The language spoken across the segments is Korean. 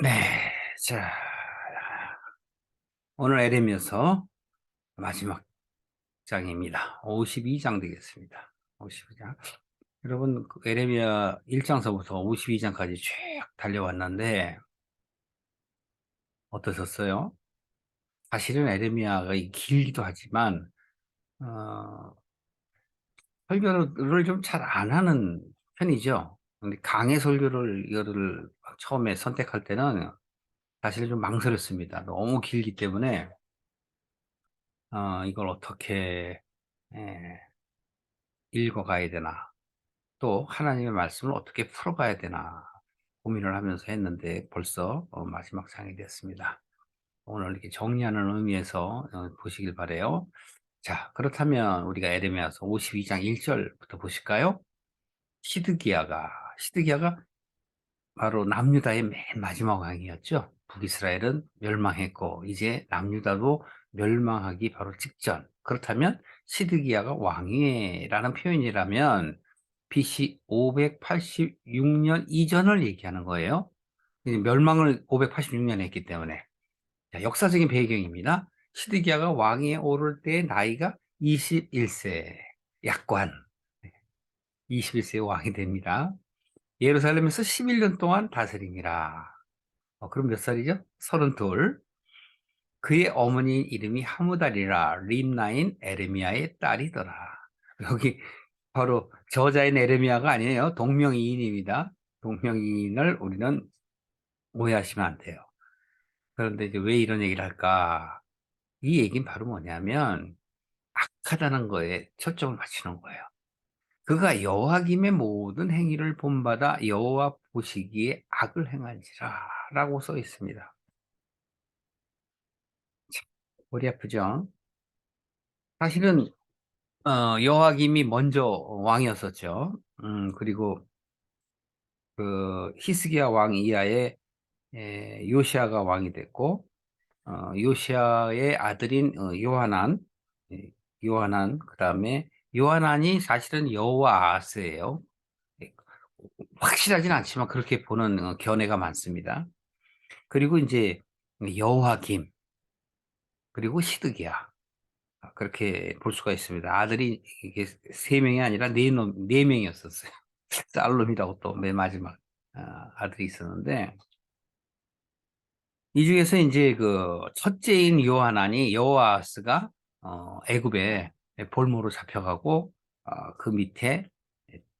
네. 자, 오늘 에레미야서 마지막 장입니다. 52장 되겠습니다. 52장. 여러분, 에레미야 1장서부터 52장까지 쭉 달려왔는데, 어떠셨어요? 사실은 에레미야가 길기도 하지만, 어, 설교를 좀 잘 안 하는 편이죠. 근데 강해 설교를, 이거를 처음에 선택할 때는 사실은 좀 망설였습니다. 너무 길기 때문에, 이걸 어떻게, 예, 읽어가야 되나, 또 하나님의 말씀을 어떻게 풀어가야 되나 고민을 하면서 했는데 벌써 마지막 장이 됐습니다. 오늘 이렇게 정리하는 의미에서 보시길 바래요. 자, 그렇다면 우리가 에레미야서 52장 1절부터 보실까요? 시드기야가 바로 남유다의 맨 마지막 왕이었죠. 북이스라엘은 멸망했고 이제 남유다도 멸망하기 바로 직전. 그렇다면 시드기야가 왕위라는 표현이라면 BC 586년 이전을 얘기하는 거예요. 멸망을 586년에 했기 때문에. 자, 역사적인 배경입니다. 시드기야가 왕위에 오를 때의 나이가 21세, 약관. 21세의 왕이 됩니다. 예루살렘에서 11년 동안 다스리니라. 그럼 몇 살이죠? 32. 그의 어머니 이름이 하무달이라 림나인 에레미야의 딸이더라. 여기 바로 저자인 에레미야가 아니에요. 동명이인입니다. 동명이인을 우리는 오해하시면 안 돼요. 그런데 이제 왜 이런 얘기를 할까? 이 얘기는 바로 뭐냐면 악하다는 거에 초점을 맞추는 거예요. 그가 여호와김의 모든 행위를 본받아 여호와 보시기에 악을 행한지라 라고 써 있습니다. 머리 아프죠? 사실은 여호와김이 먼저 왕이었었죠. 그리고 그 히스기야 왕 이하에 요시아가 왕이 됐고 요시아의 아들인 요하난, 예, 요하난 그다음에 요하난이 사실은 여호와 아하스예요. 예, 확실하진 않지만 그렇게 보는 견해가 많습니다. 그리고 이제 여호와김 그리고 시드기야 그렇게 볼 수가 있습니다. 아들이 이게 세 명이 아니라 네 명이었었어요. 살롬이라고 또 맨 마지막 아들이 있었는데 이 중에서 이제 그 첫째인 요하난이 여호아스가 애굽에 볼모로 잡혀가고 그 밑에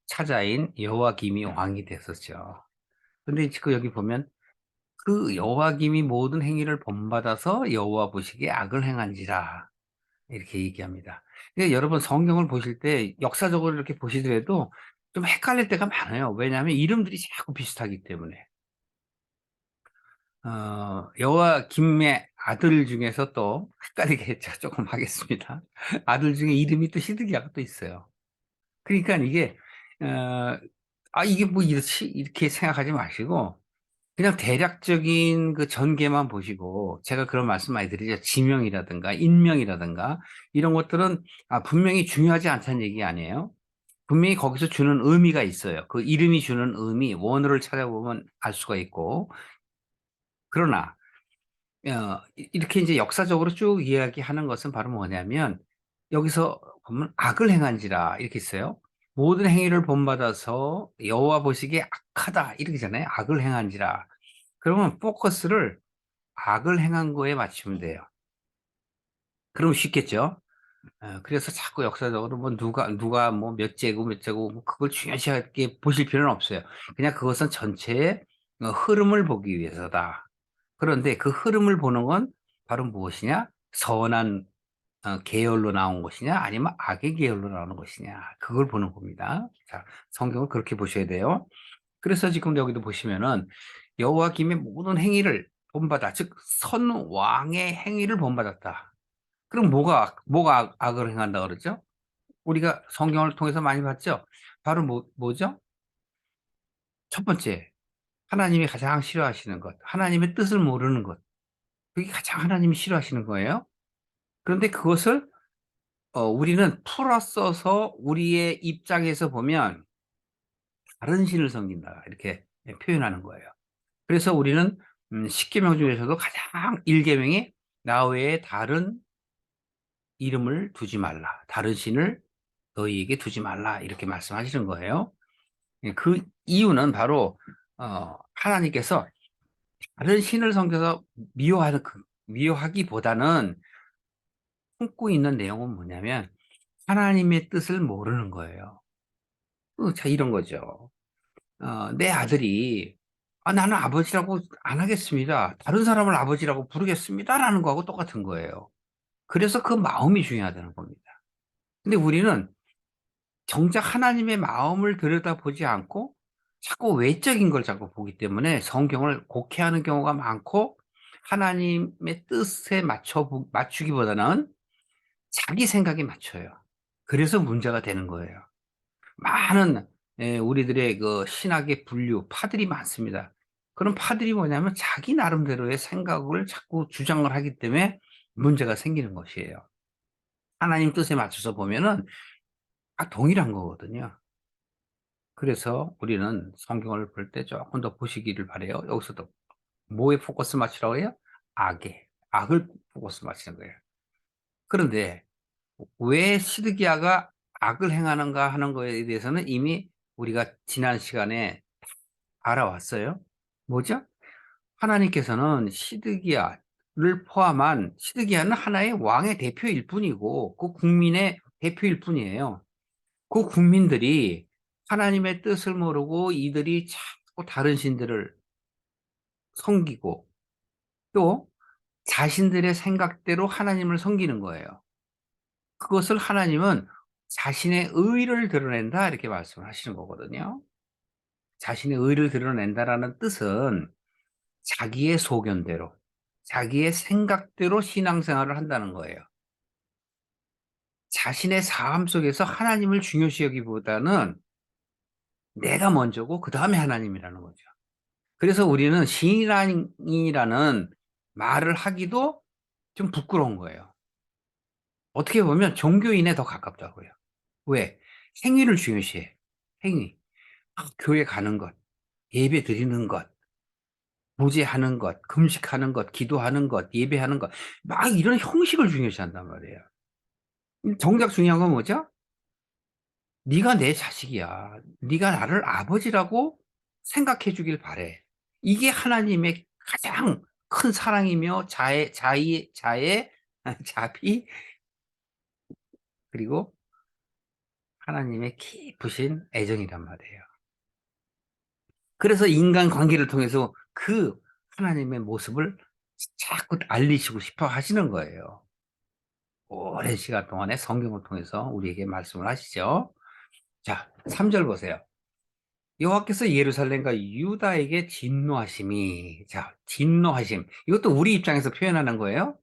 차자인 여호와김이 왕이 됐었죠. 근데 지금 여기 보면 그 여호와김이 모든 행위를 본받아서 여호와 보시기에 악을 행한지라 이렇게 얘기합니다. 그러니까 여러분 성경을 보실 때 역사적으로 이렇게 보시더라도 좀 헷갈릴 때가 많아요. 왜냐하면 이름들이 자꾸 비슷하기 때문에. 여호와김의 아들 중에서 또 헷갈리게 제가 조금 하겠습니다. 아들 중에 이름이 또 시드기야가 또 있어요. 그러니까 이게 어, 이게 뭐 이렇지 이렇게 생각하지 마시고 그냥 대략적인 그 전개만 보시고 제가 그런 말씀 많이 드리죠. 지명이라든가 인명이라든가 이런 것들은 분명히 중요하지 않다는 얘기 아니에요. 분명히 거기서 주는 의미가 있어요. 그 이름이 주는 의미, 원어를 찾아보면 알 수가 있고 그러나 이렇게 이제 역사적으로 쭉 이야기하는 것은 바로 뭐냐면 여기서 보면 악을 행한지라 이렇게 있어요. 모든 행위를 본받아서 여호와 보시기에 악하다 이렇게잖아요. 악을 행한지라. 그러면 포커스를 악을 행한 거에 맞추면 돼요. 그러면 쉽겠죠. 그래서 자꾸 역사적으로 뭐 누가 뭐 몇 제고 뭐 그걸 중요시하게 보실 필요는 없어요. 그냥 그것은 전체의 흐름을 보기 위해서다. 그런데 그 흐름을 보는 건 바로 무엇이냐? 선한 계열로 나온 것이냐, 아니면 악의 계열로 나오는 것이냐, 그걸 보는 겁니다. 자, 성경을 그렇게 보셔야 돼요. 그래서 지금 여기도 보시면은 여호와김의 모든 행위를 본받아, 즉 선왕의 행위를 본받았다. 그럼 뭐가 악을 행한다 그러죠? 우리가 성경을 통해서 많이 봤죠? 바로 뭐죠? 첫 번째, 하나님이 가장 싫어하시는 것, 하나님의 뜻을 모르는 것. 그게 가장 하나님이 싫어하시는 거예요. 그런데 그것을 우리는 풀어 써서 우리의 입장에서 보면 다른 신을 섬긴다. 이렇게 표현하는 거예요. 그래서 우리는 십계명 중에서도 가장 1계명이 나 외에 다른 이름을 두지 말라. 다른 신을 너희에게 두지 말라. 이렇게 말씀하시는 거예요. 예, 그 이유는 바로 하나님께서 다른 신을 섬겨서 미워하기보다는 품고 있는 내용은 뭐냐면 하나님의 뜻을 모르는 거예요. 자, 이런 거죠. 내 아들이 나는 아버지라고 안 하겠습니다. 다른 사람을 아버지라고 부르겠습니다라는 거하고 똑같은 거예요. 그래서 그 마음이 중요하다는 겁니다. 근데 우리는 정작 하나님의 마음을 들여다보지 않고 자꾸 외적인 걸 자꾸 보기 때문에 성경을 곡해하는 경우가 많고, 하나님의 뜻에 맞추기보다는 자기 생각에 맞춰요. 그래서 문제가 되는 거예요. 많은 우리들의 그 신학의 분류 파들이 많습니다. 그런 파들이 뭐냐면 자기 나름대로의 생각을 자꾸 주장을 하기 때문에 문제가 생기는 것이에요. 하나님 뜻에 맞춰서 보면은 다 동일한 거거든요. 그래서 우리는 성경을 볼 때 조금 더 보시기를 바라요. 여기서도 뭐에 포커스 맞추라고 해요? 악을 포커스 맞추는 거예요. 그런데 왜 시드기야가 악을 행하는가 하는 거에 대해서는 이미 우리가 지난 시간에 알아왔어요. 뭐죠? 하나님께서는 시드기야는 하나의 왕의 대표일 뿐이고 그 국민의 대표일 뿐이에요. 그 국민들이 하나님의 뜻을 모르고 이들이 자꾸 다른 신들을 섬기고 또 자신들의 생각대로 하나님을 섬기는 거예요. 그것을 하나님은 자신의 의를 드러낸다 이렇게 말씀을 하시는 거거든요. 자신의 의를 드러낸다라는 뜻은 자기의 소견대로, 자기의 생각대로 신앙생활을 한다는 거예요. 자신의 삶 속에서 하나님을 중요시 여기보다는 내가 먼저고 그다음에 하나님이라는 거죠. 그래서 우리는 신앙이라는 말을 하기도 좀 부끄러운 거예요. 어떻게 보면 종교인에 더 가깝다고요. 왜? 행위를 중요시해. 행위. 교회 가는 것, 예배 드리는 것, 무제하는 것, 금식하는 것, 기도하는 것, 예배하는 것, 막 이런 형식을 중요시한단 말이에요. 정작 중요한 건 뭐죠? 네가 내 자식이야. 네가 나를 아버지라고 생각해 주길 바래. 이게 하나님의 가장 큰 사랑이며 자비, 그리고 하나님의 깊으신 애정이란 말이에요. 그래서 인간 관계를 통해서 그 하나님의 모습을 자꾸 알리시고 싶어 하시는 거예요. 오랜 시간 동안에 성경을 통해서 우리에게 말씀을 하시죠. 자, 3절 보세요. 여호와께서 예루살렘과 유다에게 진노하심이, 자, 진노하심. 이것도 우리 입장에서 표현하는 거예요.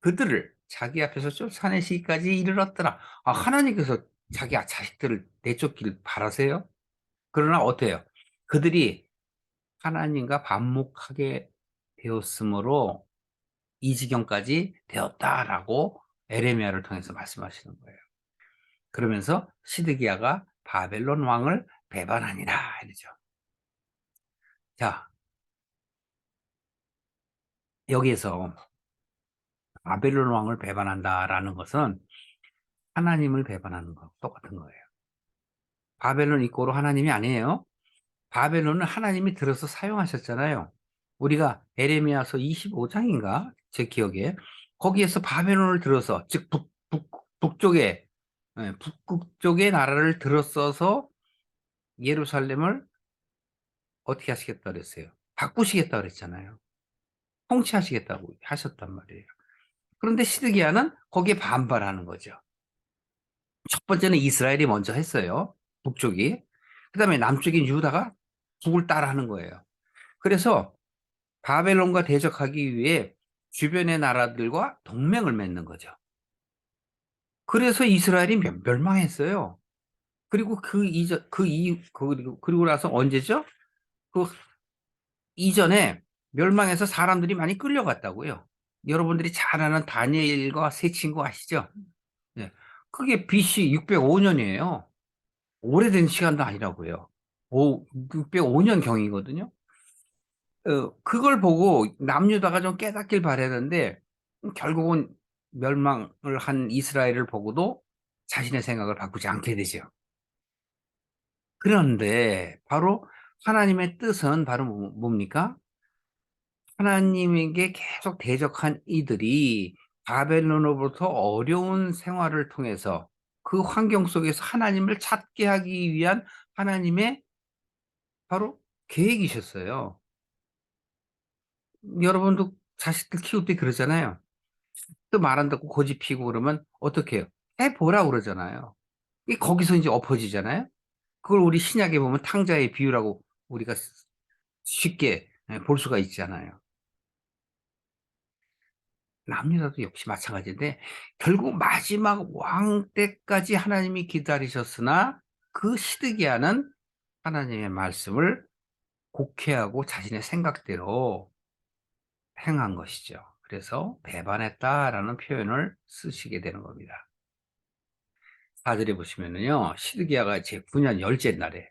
그들을 자기 앞에서 쫓아내시기까지 이르렀더라. 하나님께서 자기 자식들을 내쫓기를 바라세요? 그러나 어때요? 그들이 하나님과 반목하게 되었으므로 이 지경까지 되었다라고 에레미야를 통해서 말씀하시는 거예요. 그러면서 시드기야가 바벨론 왕을 배반하니라 이러죠. 자, 여기에서 바벨론 왕을 배반한다라는 것은 하나님을 배반하는 거 똑같은 거예요. 바벨론 이꼬로 하나님이 아니에요. 바벨론은 하나님이 들어서 사용하셨잖아요. 우리가 에레미야서 25장인가 제 기억에 거기에서 바벨론을 들어서 즉 북쪽에 북극 쪽의 나라를 들어서서 예루살렘을 어떻게 하시겠다 그랬어요? 바꾸시겠다 그랬잖아요. 통치하시겠다고 하셨단 말이에요. 그런데 시드기야는 거기에 반발하는 거죠. 첫 번째는 이스라엘이 먼저 했어요. 북쪽이. 그다음에 남쪽인 유다가 북을 따라하는 거예요. 그래서 바벨론과 대적하기 위해 주변의 나라들과 동맹을 맺는 거죠. 그래서 이스라엘이 멸망했어요. 그리고 그리고 나서 언제죠? 그 이전에 멸망해서 사람들이 많이 끌려갔다고요. 여러분들이 잘 아는 다니엘과 세 친구 아시죠? 네. 그게 BC 605년이에요. 오래된 시간도 아니라고요. 605년 경이거든요. 그걸 보고 남유다가 좀 깨닫길 바라는데 결국은 멸망을 한 이스라엘을 보고도 자신의 생각을 바꾸지 않게 되죠. 그런데 바로 하나님의 뜻은 바로 뭡니까? 하나님에게 계속 대적한 이들이 바벨론으로부터 어려운 생활을 통해서 그 환경 속에서 하나님을 찾게 하기 위한 하나님의 바로 계획이셨어요. 여러분도 자식들 키울 때 그러잖아요. 또 말 안 듣고 고집 피우고 그러면 어떻게 해요? 해 보라 그러잖아요. 이게 거기서 이제 엎어지잖아요. 그걸 우리 신약에 보면 탕자의 비유라고 우리가 쉽게 볼 수가 있잖아요. 남유다도 역시 마찬가지인데 결국 마지막 왕 때까지 하나님이 기다리셨으나 그 시드기야는 하나님의 말씀을 곡해하고 자신의 생각대로 행한 것이죠. 그래서 배반했다라는 표현을 쓰시게 되는 겁니다. 4절에 보시면은요. 시드기야가 제9년 열째 날에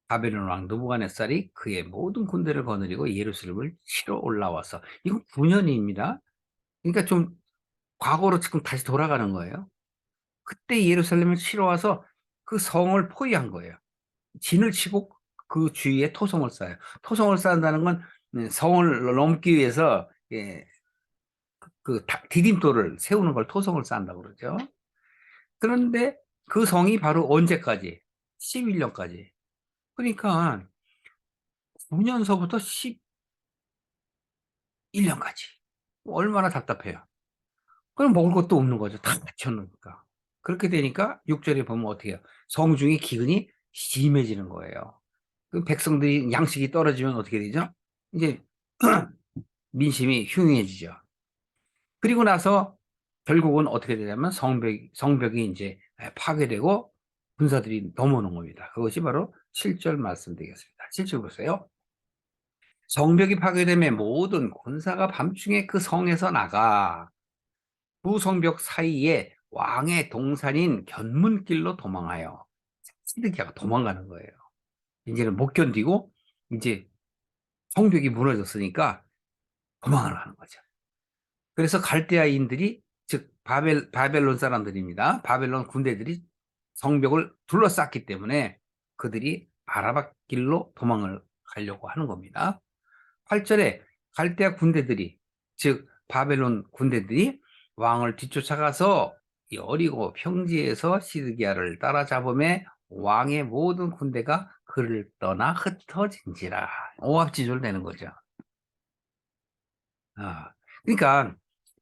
바벨론 왕 느부갓네살이 그의 모든 군대를 거느리고 예루살렘을 치러 올라와서 이건 9년입니다. 그러니까 좀 과거로 지금 다시 돌아가는 거예요. 그때 예루살렘을 치러 와서 그 성을 포위한 거예요. 진을 치고 그 주위에 토성을 쌓아요. 토성을 쌓는다는 건 성을 넘기 위해서 디딤돌을 세우는 걸 토성을 쌓는다고 그러죠. 그런데 그 성이 바로 언제까지? 11년까지. 그러니까 9년서부터 11년까지. 얼마나 답답해요. 그럼 먹을 것도 없는 거죠. 다 닫혀놓으니까. 그렇게 되니까 6절에 보면 어떻게 해요? 성중의 기근이 심해지는 거예요. 그 백성들이 양식이 떨어지면 어떻게 되죠? 이제 민심이 흉해지죠. 그리고 나서 결국은 어떻게 되냐면 성벽이 이제 파괴되고 군사들이 넘어오는 겁니다. 그것이 바로 7절 말씀드리겠습니다. 7절 보세요. 성벽이 파괴되며 모든 군사가 밤중에 그 성에서 나가 두 성벽 사이에 왕의 동산인 견문길로 도망하여 시드기야가 도망가는 거예요. 이제는 못 견디고 이제 성벽이 무너졌으니까 도망을 하는 거죠. 그래서 갈대아인들이 즉 바벨론 사람들입니다. 바벨론 군대들이 성벽을 둘러쌌기 때문에 그들이 아라바 길로 도망을 가려고 하는 겁니다. 8절에 갈대아 군대들이 즉 바벨론 군대들이 왕을 뒤쫓아가서 여리고 평지에서 시드기야를 따라잡음에 왕의 모든 군대가 그를 떠나 흩어진지라. 오합지졸 되는 거죠. 그러니까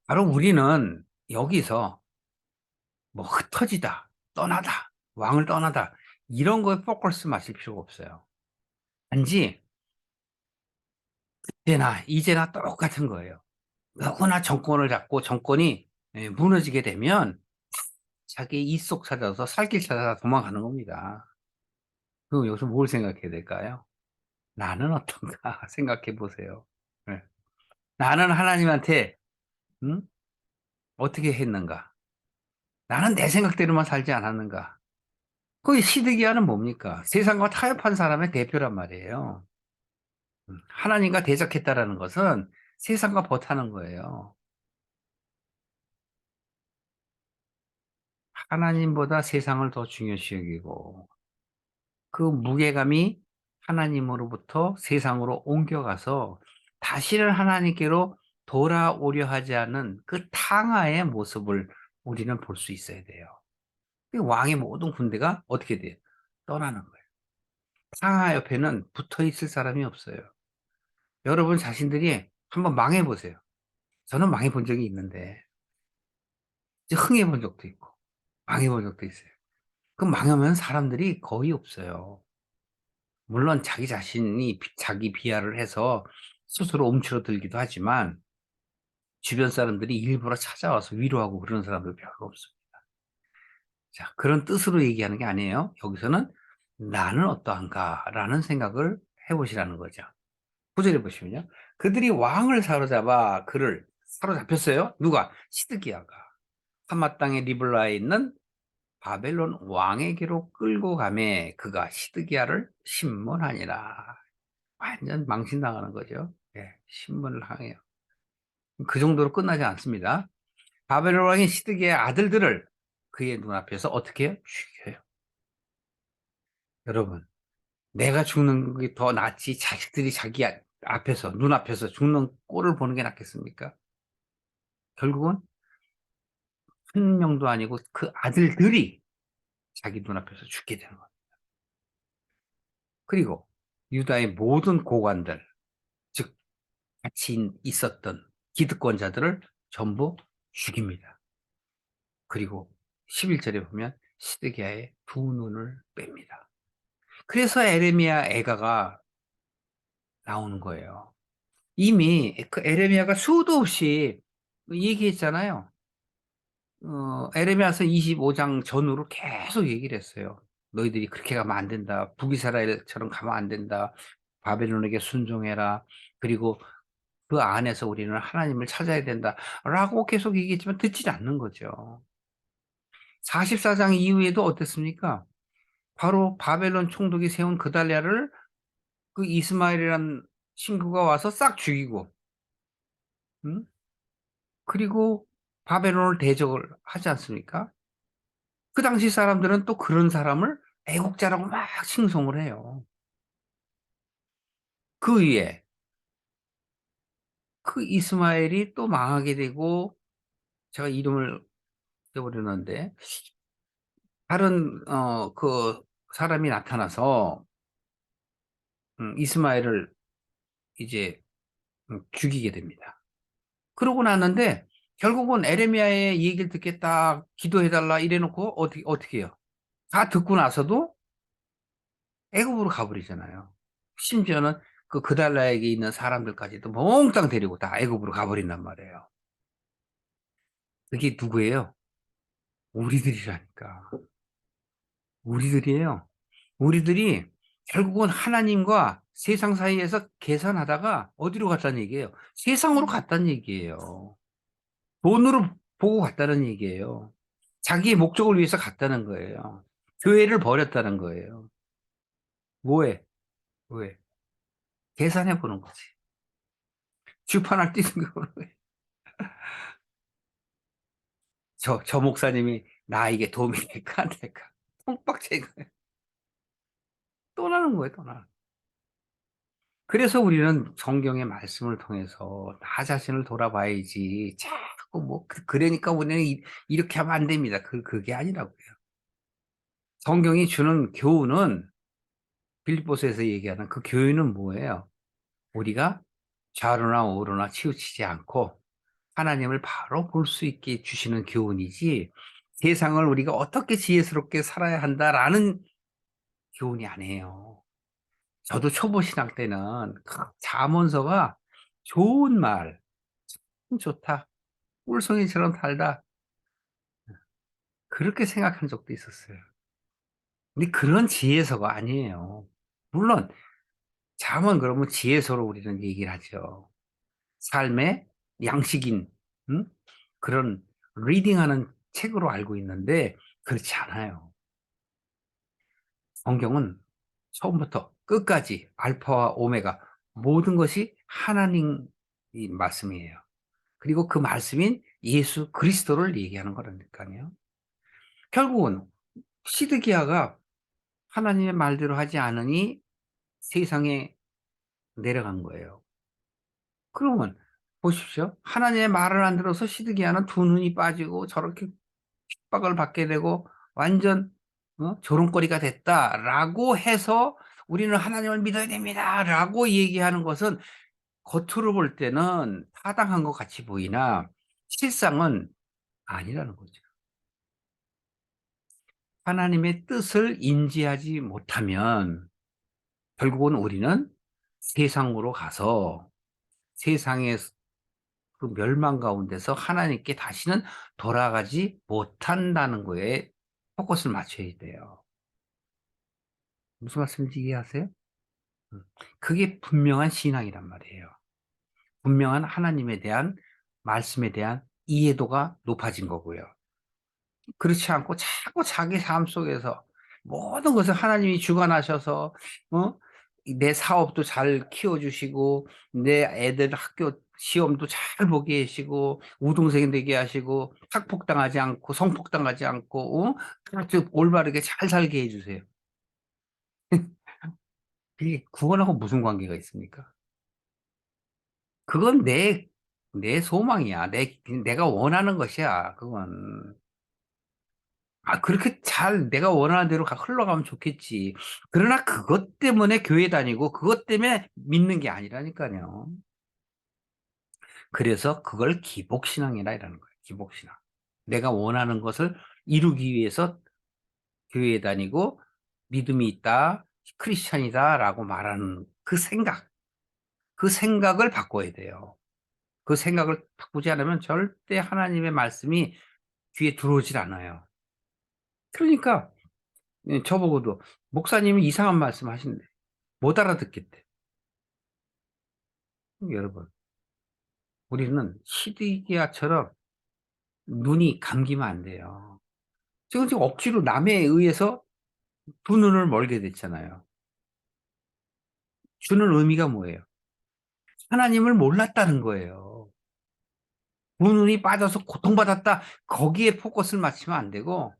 바로 우리는 여기서 뭐 흩어지다, 떠나다, 왕을 떠나다 이런 거에 포커스 마실 필요가 없어요. 단지 그때나 이제나 똑같은 거예요. 누구나 정권을 잡고 정권이 무너지게 되면 자기 이속 찾아서 살 길 찾아서 도망가는 겁니다. 그럼 여기서 뭘 생각해야 될까요? 나는 어떤가 생각해 보세요. 네. 나는 하나님한테 응? 어떻게 했는가? 나는 내 생각대로만 살지 않았는가? 그 시드기야는 뭡니까? 세상과 타협한 사람의 대표란 말이에요. 하나님과 대적했다라는 것은 세상과 버타는 거예요. 하나님보다 세상을 더 중요시 여기고 그 무게감이 하나님으로부터 세상으로 옮겨가서 다시는 하나님께로 돌아오려 하지 않는 그 탕하의 모습을 우리는 볼 수 있어야 돼요. 그 왕의 모든 군대가 어떻게 돼요? 떠나는 거예요. 탕하 옆에는 붙어 있을 사람이 없어요. 여러분 자신들이 한번 망해 보세요. 저는 망해 본 적이 있는데 흥해 본 적도 있고 망해 본 적도 있어요. 그 망하면 사람들이 거의 없어요. 물론 자기 자신이 자기 비하를 해서 스스로 움츠러들기도 하지만 주변 사람들이 일부러 찾아와서 위로하고 그러는 사람들 별로 없습니다. 자, 그런 뜻으로 얘기하는 게 아니에요. 여기서는 나는 어떠한가라는 생각을 해보시라는 거죠. 9절에 보시면요. 그들이 왕을 사로잡아 그를 사로잡혔어요. 누가? 시드기야가. 하맛 땅의 리블라에 있는 바벨론 왕에게로 끌고 가매 그가 시드기야를 심문하니라. 완전 망신당하는 거죠. 예, 신문을 항해요. 그 정도로 끝나지 않습니다. 바벨론 왕이 시드기야의 아들들을 그의 눈앞에서 어떻게 해요? 죽여요. 여러분, 내가 죽는 게 더 낫지 자식들이 자기 앞에서 눈앞에서 죽는 꼴을 보는 게 낫겠습니까? 결국은 한 명도 아니고 그 아들들이 자기 눈앞에서 죽게 되는 거예요. 그리고 유다의 모든 고관들, 즉 같이 있었던 기득권자들을 전부 죽입니다. 그리고 11절에 보면 시드기야의 두 눈을 뺍니다. 그래서 에레미야 애가가 나오는 거예요. 이미 그 에레미야가 수도 없이 얘기했잖아요. 에레미야서 25장 전후로 계속 얘기를 했어요. 너희들이 그렇게 가면 안 된다. 북이스라엘처럼 가면 안 된다. 바벨론에게 순종해라. 그리고 그 안에서 우리는 하나님을 찾아야 된다라고 계속 얘기했지만 듣지 않는 거죠. 44장 이후에도 어땠습니까? 바로 바벨론 총독이 세운 그달랴를 그 이스마엘이라는 친구가 와서 싹 죽이고, 응? 그리고 바벨론을 대적을 하지 않습니까? 그 당시 사람들은 또 그런 사람을 애국자라고 막 칭송을 해요. 그 위에 그 이스마엘이 또 망하게 되고, 제가 이름을 잊어버렸는데 다른 그 사람이 나타나서 이스마엘을 이제 죽이게 됩니다. 그러고 났는데 결국은 에레미야의 얘기를 듣겠다, 기도해달라 이래놓고 어떻게 해요? 다 듣고 나서도 애굽으로 가버리잖아요. 심지어는 그 그달라에게 있는 사람들까지도 몽땅 데리고 다 애굽으로 가버린단 말이에요. 그게 누구예요? 우리들이라니까. 우리들이에요. 우리들이 결국은 하나님과 세상 사이에서 계산하다가 어디로 갔다는 얘기예요? 세상으로 갔다는 얘기예요. 돈으로 보고 갔다는 얘기예요. 자기의 목적을 위해서 갔다는 거예요. 교회를 버렸다는 거예요. 뭐해? 왜? 계산해 보는 거지. 주판을 뛰는 거로. 저 목사님이 나에게 도움이 될까 안 될까? 똥박치는 거예요. 떠나는 거예요, 떠나. 그래서 우리는 성경의 말씀을 통해서 나 자신을 돌아봐야지. 자꾸 뭐 그러니까 우리는 이렇게 하면 안 됩니다. 그게 아니라고요. 성경이 주는 교훈은 빌립보서에서 얘기하는 그 교훈은 뭐예요? 우리가 좌로나 우로나 치우치지 않고 하나님을 바로 볼 수 있게 주시는 교훈이지 세상을 우리가 어떻게 지혜스럽게 살아야 한다라는 교훈이 아니에요. 저도 초보 신학 때는 잠언서가 좋은 말, 참 좋다. 꿀송이처럼 달다. 그렇게 생각한 적도 있었어요. 근데 그런 지혜서가 아니에요. 물론 잠언 그러면 지혜서로 우리는 얘기를 하죠. 삶의 양식인 그런 리딩하는 책으로 알고 있는데 그렇지 않아요. 성경은 처음부터 끝까지 알파와 오메가 모든 것이 하나님 말씀이에요. 그리고 그 말씀인 예수 그리스도를 얘기하는 거라니까요. 결국은 시드기야가 하나님의 말대로 하지 않으니 세상에 내려간 거예요. 그러면 보십시오. 하나님의 말을 안 들어서 시드기야는 두 눈이 빠지고 저렇게 핍박을 받게 되고 완전 조롱거리가 됐다라고 해서 우리는 하나님을 믿어야 됩니다라고 얘기하는 것은 겉으로 볼 때는 타당한 것 같이 보이나 실상은 아니라는 거죠. 하나님의 뜻을 인지하지 못하면 결국은 우리는 세상으로 가서 세상의 그 멸망 가운데서 하나님께 다시는 돌아가지 못한다는 거에 포커스를 맞춰야 돼요. 무슨 말씀인지 이해하세요? 그게 분명한 신앙이란 말이에요. 분명한 하나님에 대한 말씀에 대한 이해도가 높아진 거고요. 그렇지 않고 자꾸 자기 삶 속에서 모든 것을 하나님이 주관하셔서 어? 내 사업도 잘 키워주시고, 내 애들 학교 시험도 잘 보게 하시고, 우등생 되게 하시고, 학폭당하지 않고, 성폭당하지 않고, 아주 올바르게 잘 살게 해주세요. 이게 그거하고 무슨 관계가 있습니까? 그건 내 소망이야. 내가 원하는 것이야. 그건. 그렇게 잘 내가 원하는 대로 흘러가면 좋겠지. 그러나 그것 때문에 교회 다니고, 그것 때문에 믿는 게 아니라니까요. 그래서 그걸 기복신앙이라는 거예요. 기복신앙. 내가 원하는 것을 이루기 위해서 교회에 다니고 믿음이 있다, 크리스찬이다라고 말하는 그 생각, 그 생각을 바꿔야 돼요. 그 생각을 바꾸지 않으면 절대 하나님의 말씀이 귀에 들어오질 않아요. 그러니까 저보고도 목사님이 이상한 말씀 하신대. 못 알아듣겠대. 여러분, 우리는 시드기야처럼 눈이 감기면 안 돼요. 지금 억지로 남에 의해서 두 눈을 멀게 됐잖아요. 주는 의미가 뭐예요? 하나님을 몰랐다는 거예요. 두 눈이 빠져서 고통받았다. 거기에 포커스를 맞추면 안 되고,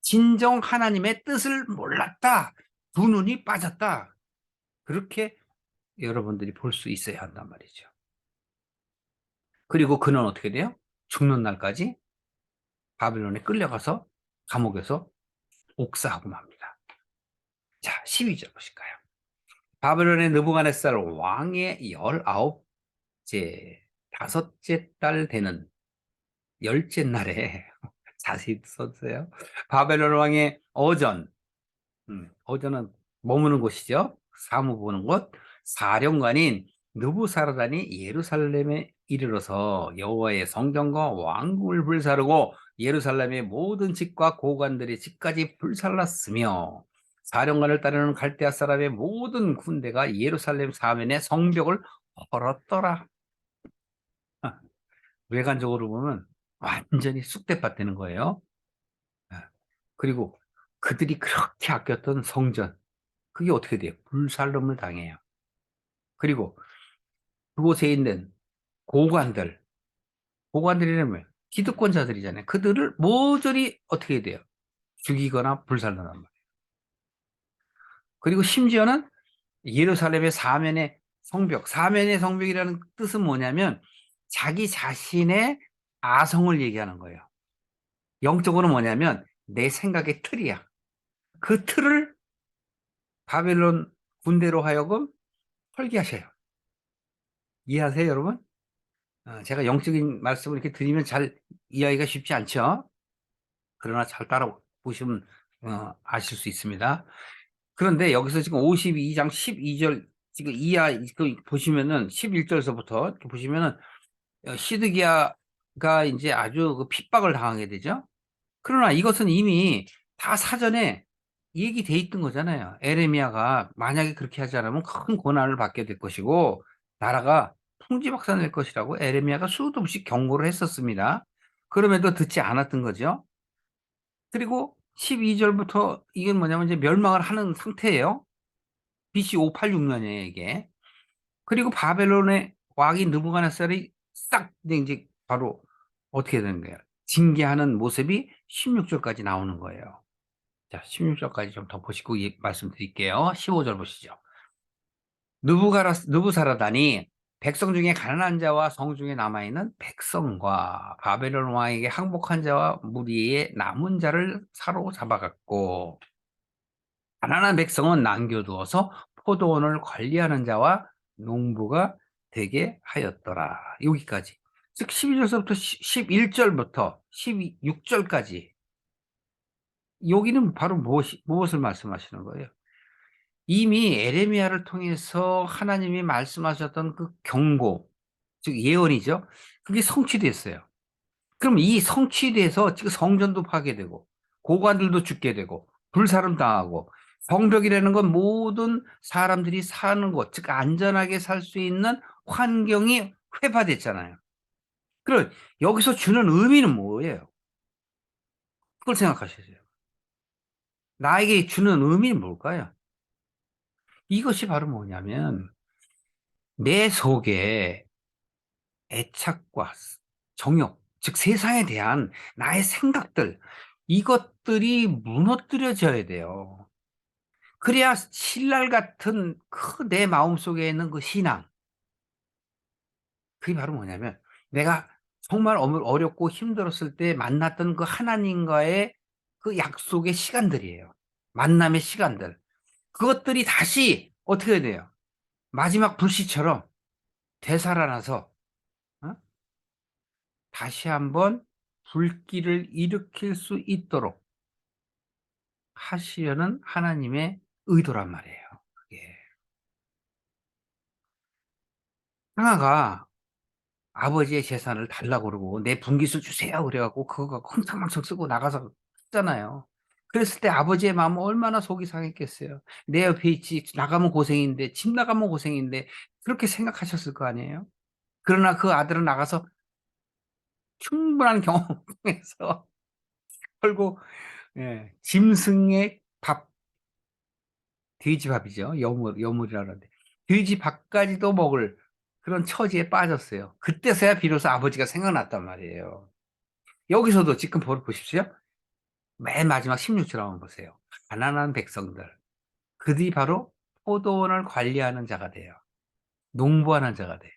진정 하나님의 뜻을 몰랐다. 두 눈이 빠졌다. 그렇게 여러분들이 볼 수 있어야 한단 말이죠. 그리고 그는 어떻게 돼요? 죽는 날까지 바빌론에 끌려가서 감옥에서 옥사하고 맙니다. 자, 12절 보실까요? 바벨론의 느부갓네살 왕의 19째 다섯째 달 되는 열째 날에 자세히 썼어요. 바벨론 왕의 어전, 어전은 머무는 곳이죠. 사무 보는 곳. 사령관인 느부사라단이 예루살렘에 이르러서 여호와의 성전과 왕궁을 불사르고 예루살렘의 모든 집과 고관들의 집까지 불살랐으며, 사령관을 따르는 갈대아 사람의 모든 군대가 예루살렘 사면의 성벽을 헐었더라. 외관적으로 보면 완전히 쑥대밭 되는 거예요. 그리고 그들이 그렇게 아꼈던 성전, 그게 어떻게 돼요? 불살름을 당해요. 그리고 그곳에 있는 고관들, 고관들이라면 기득권자들이잖아요. 그들을 모조리 어떻게 돼요? 죽이거나 불살른단 말이에요. 그리고 심지어는 예루살렘의 사면의 성벽, 사면의 성벽이라는 뜻은 뭐냐면 자기 자신의 아성을 얘기하는 거예요. 영적으로 뭐냐면 내 생각의 틀이야. 그 틀을 바벨론 군대로 하여금 설계하셔요. 이해하세요, 여러분? 제가 영적인 말씀을 이렇게 드리면 잘 이해하기가 쉽지 않죠? 그러나 잘 따라보시면 아실 수 있습니다. 그런데 여기서 지금 52장 12절 지금 이하 보시면은 11절서부터 이렇게 보시면은 시드기야가 이제 아주 그 핍박을 당하게 되죠. 그러나 이것은 이미 다 사전에 얘기돼 있던 거잖아요. 에레미야가 만약에 그렇게 하지 않으면 큰 고난을 받게 될 것이고 나라가 풍지박산될 것이라고 에레미야가 수도 없이 경고를 했었습니다. 그럼에도 듣지 않았던 거죠. 그리고 12절부터 이게 뭐냐면 이제 멸망을 하는 상태예요. BC 586년이에요, 이게. 그리고 바벨론의 왕이 느부갓네살이 싹 이제 바로 어떻게 되는 거예요? 징계하는 모습이 16절까지 나오는 거예요. 자, 16절까지 좀 더 보시고 말씀드릴게요. 15절 보시죠. 느부사라단이 백성 중에 가난한 자와 성 중에 남아있는 백성과 바벨론 왕에게 항복한 자와 무리의 남은 자를 사로잡아갔고, 가난한 백성은 남겨두어서 포도원을 관리하는 자와 농부가 되게 하였더라. 여기까지. 즉 12절부터 11절부터 16절까지 여기는 바로 무엇을 말씀하시는 거예요? 이미 에레미야를 통해서 하나님이 말씀하셨던 그 경고, 즉 예언이죠. 그게 성취됐어요. 그럼 이 성취돼서 지금 성전도 파괴되고 고관들도 죽게 되고 불사름 당하고 성벽이라는 건 모든 사람들이 사는 곳, 즉 안전하게 살 수 있는 환경이 회파됐잖아요. 그럼 여기서 주는 의미는 뭐예요? 그걸 생각하셔야죠. 나에게 주는 의미는 뭘까요? 이것이 바로 뭐냐면 내 속에 애착과 정욕, 즉 세상에 대한 나의 생각들, 이것들이 무너뜨려져야 돼요. 그래야 신랄 같은 그 내 마음속에 있는 그 신앙, 그게 바로 뭐냐면 내가 정말 어렵고 힘들었을 때 만났던 그 하나님과의 그 약속의 시간들이에요. 만남의 시간들. 그것들이 다시 어떻게 해야 돼요? 마지막 불씨처럼 되살아나서 어? 다시 한번 불길을 일으킬 수 있도록 하시려는 하나님의 의도란 말이에요. 그게. 상아가 아버지의 재산을 달라고 그러고 "내 분깃을 주세요." 그래 갖고 그거 갖고 흥청망청 쓰고 나가서 했잖아요. 그랬을 때 아버지의 마음은 얼마나 속이 상했겠어요. '내 옆에 있지. 나가면 고생인데 집 나가면 고생인데.' 그렇게 생각하셨을 거 아니에요. 그러나 그 아들은 나가서 충분한 경험을 통해서 결국 짐승의 밥, 돼지밥이죠. 여물이라 그러는데 돼지밥까지도 먹을 그런 처지에 빠졌어요. 그때서야 비로소 아버지가 생각났단 말이에요. 여기서도 지금 보십시오. 맨 마지막 16절 한번 보세요. 가난한 백성들. 그들이 바로 포도원을 관리하는 자가 돼요. 농부하는 자가 돼.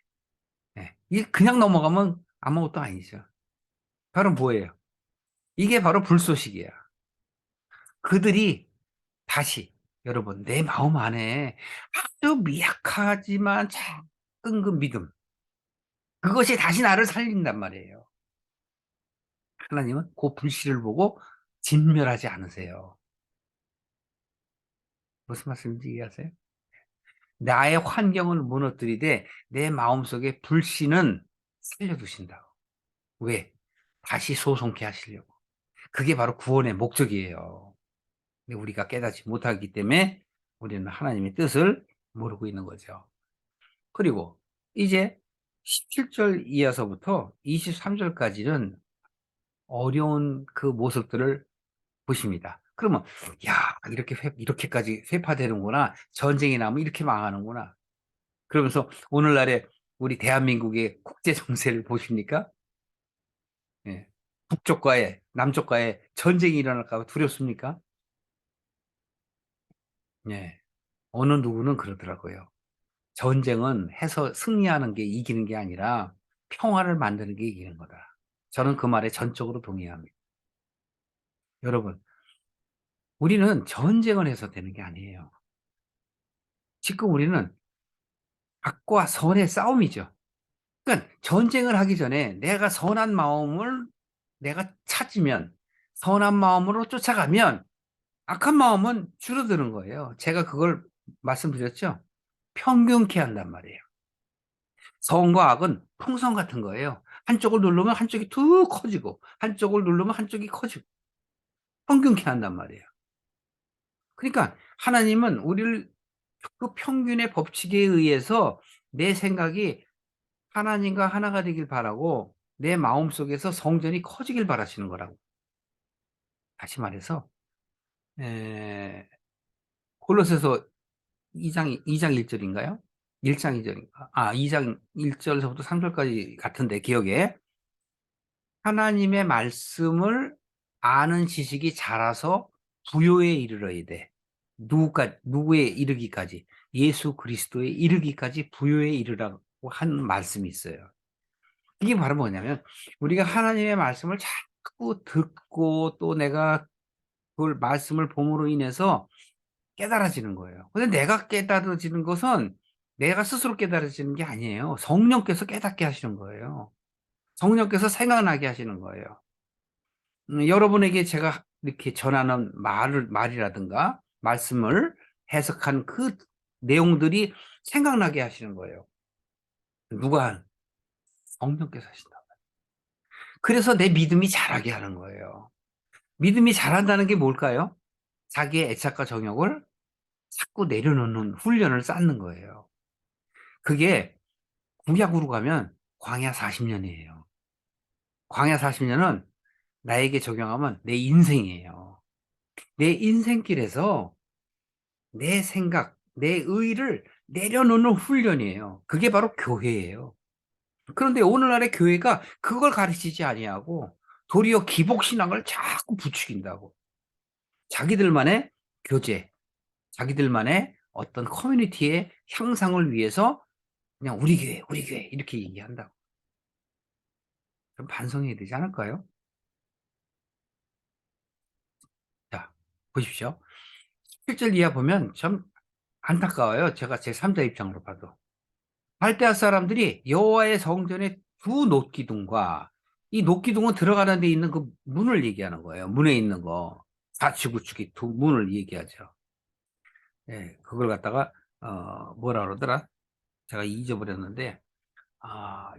예. 이게 그냥 넘어가면 아무것도 아니죠. 바로 뭐예요? 이게 바로 불소식이야. 그들이 다시 여러분 내 마음 안에 아주 미약하지만 작은 그 믿음, 그것이 다시 나를 살린단 말이에요. 하나님은 그 불씨를 보고 진멸하지 않으세요. 무슨 말씀인지 이해하세요? 나의 환경을 무너뜨리되 내 마음속에 불씨는 살려두신다고. 왜? 다시 소송케 하시려고. 그게 바로 구원의 목적이에요. 근데 우리가 깨닫지 못하기 때문에 우리는 하나님의 뜻을 모르고 있는 거죠. 그리고 이제 17절 이어서부터 23절까지는 어려운 그 모습들을 보십니다. 그러면 '야 이렇게까지 회파되는구나. 전쟁이 나면 이렇게 망하는구나.' 그러면서 오늘날의 우리 대한민국의 국제 정세를 보십니까? 예. 북쪽과의 남쪽과의 전쟁이 일어날까 봐 두렵습니까? 예. 어느 누구는 그러더라고요. "전쟁은 해서 승리하는 게 이기는 게 아니라 평화를 만드는 게 이기는 거다." 저는 그 말에 전적으로 동의합니다. 여러분, 우리는 전쟁을 해서 되는 게 아니에요. 지금 우리는 악과 선의 싸움이죠. 그러니까 전쟁을 하기 전에 내가 선한 마음을 내가 찾으면, 선한 마음으로 쫓아가면 악한 마음은 줄어드는 거예요. 제가 그걸 말씀드렸죠. 평균케 한단 말이에요. 선과 악은 풍선 같은 거예요. 한쪽을 누르면 한쪽이 툭 커지고 한쪽을 누르면 한쪽이 커지고 평균케 한단 말이에요. 그러니까 하나님은 우리를 그 평균의 법칙에 의해서 내 생각이 하나님과 하나가 되길 바라고 내 마음속에서 성전이 커지길 바라시는 거라고. 다시 말해서 에 골로새서 2장 1 절인가요? 1장 2 절인가? 2장 1 절서부터 3 절까지 같은데 기억에 하나님의 말씀을 아는 지식이 자라서 부요에 이르러야 돼. 누구에 이르기까지? 예수 그리스도에 이르기까지 부요에 이르라고 하는 말씀이 있어요. 이게 바로 뭐냐면 우리가 하나님의 말씀을 자꾸 듣고 또 내가 그걸 말씀을 봄으로 인해서 깨달아지는 거예요. 근데 내가 깨달아지는 것은 내가 스스로 깨달아지는 게 아니에요. 성령께서 깨닫게 하시는 거예요. 성령께서 생각나게 하시는 거예요. 여러분에게 제가 이렇게 전하는 말이라든가 말씀을 해석한 그 내용들이 생각나게 하시는 거예요. 누가? 성령께서 하신다. 그래서 내 믿음이 자라게 하는 거예요. 믿음이 자란다는 게 뭘까요? 자기의 애착과 정욕을 자꾸 내려놓는 훈련을 쌓는 거예요. 그게 구약으로 가면 광야 40 년이에요. 광야 40 년은 나에게 적용하면 내 인생이에요. 내 인생길에서 내 생각, 내 의를 내려놓는 훈련이에요. 그게 바로 교회예요. 그런데 오늘날의 교회가 그걸 가르치지 아니하고 도리어 기복신앙을 자꾸 부추긴다고. 자기들만의 교제, 자기들만의 어떤 커뮤니티의 향상을 위해서 그냥 우리 교회 이렇게 얘기한다고. 좀 반성해야 되지 않을까요? 자, 보십시오. 7절 이하 보면 참 안타까워요. 제가 제3자 입장으로 봐도. 갈대아 사람들이 여호와의 성전의 두 놋기둥과 이 놋기둥은 들어가는 데 있는 그 문을 얘기하는 거예요. 문에 있는 거. 좌측우측이 두 문을 얘기하죠. 예, 그걸 갖다가 뭐라 그러더라? 제가 잊어버렸는데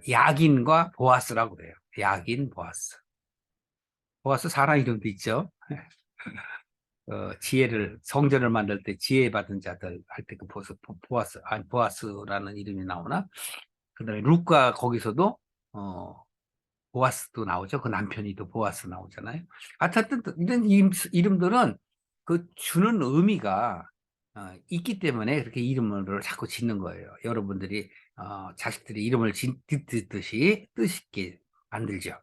야긴과 보아스라고 그래요. 야긴, 보아스. 보아스 사람 이름도 있죠. 지혜를 성전을 만들 때 지혜 받은 자들 할 때 그 보아스 아니 보아스라는 이름이 나오나? 그다음에 루카 거기서도 보아스도 나오죠. 그 남편이도 보아스 나오잖아요. 하여튼 이런 이름들은 그 주는 의미가 있기 때문에 그렇게 이름을 자꾸 짓는 거예요. 여러분들이 자식들이 이름을 짓듯이 뜻 있게 만들죠.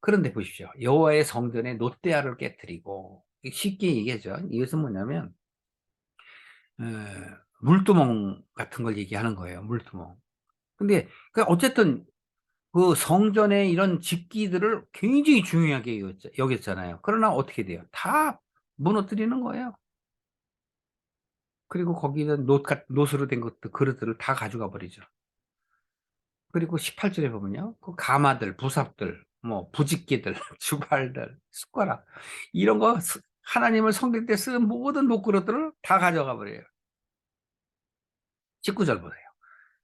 그런데 보십시오. 여호와의 성전에 놋대야를 깨뜨리고 쉽게 얘기하죠. 이것은 뭐냐면 에, 물두멍 같은 걸 얘기하는 거예요. 물두멍. 근데 어쨌든 그 성전의 이런 집기들을 굉장히 중요하게 여겼잖아요. 그러나 어떻게 돼요? 다 무너뜨리는 거예요. 그리고 거기는 놋으로 된 것들, 그릇들을 다 가져가 버리죠. 그리고 18절에 보면요. 그 가마들, 부삽들, 뭐 부직기들, 주발들, 숟가락 이런 거 하나님을 섬길 때 쓰는 모든 녹그릇들을 다 가져가 버려요. 19절 보세요.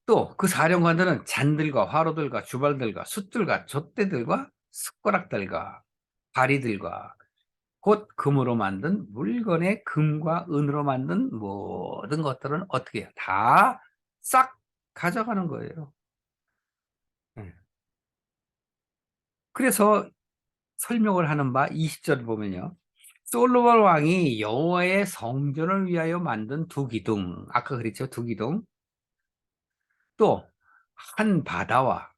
또 그 사령관들은 잔들과 화로들과 주발들과 숯들과 젖대들과 숟가락들과 바리들과 곧 금으로 만든 물건의 금과 은으로 만든 모든 것들은 어떻게 해요? 다 싹 가져가는 거예요. 예. 그래서 설명을 하는 바 20절을 보면요. 솔로몬 왕이 여호와의 성전을 위하여 만든 두 기둥, 아까 그랬죠? 두 기둥. 또 한 바다와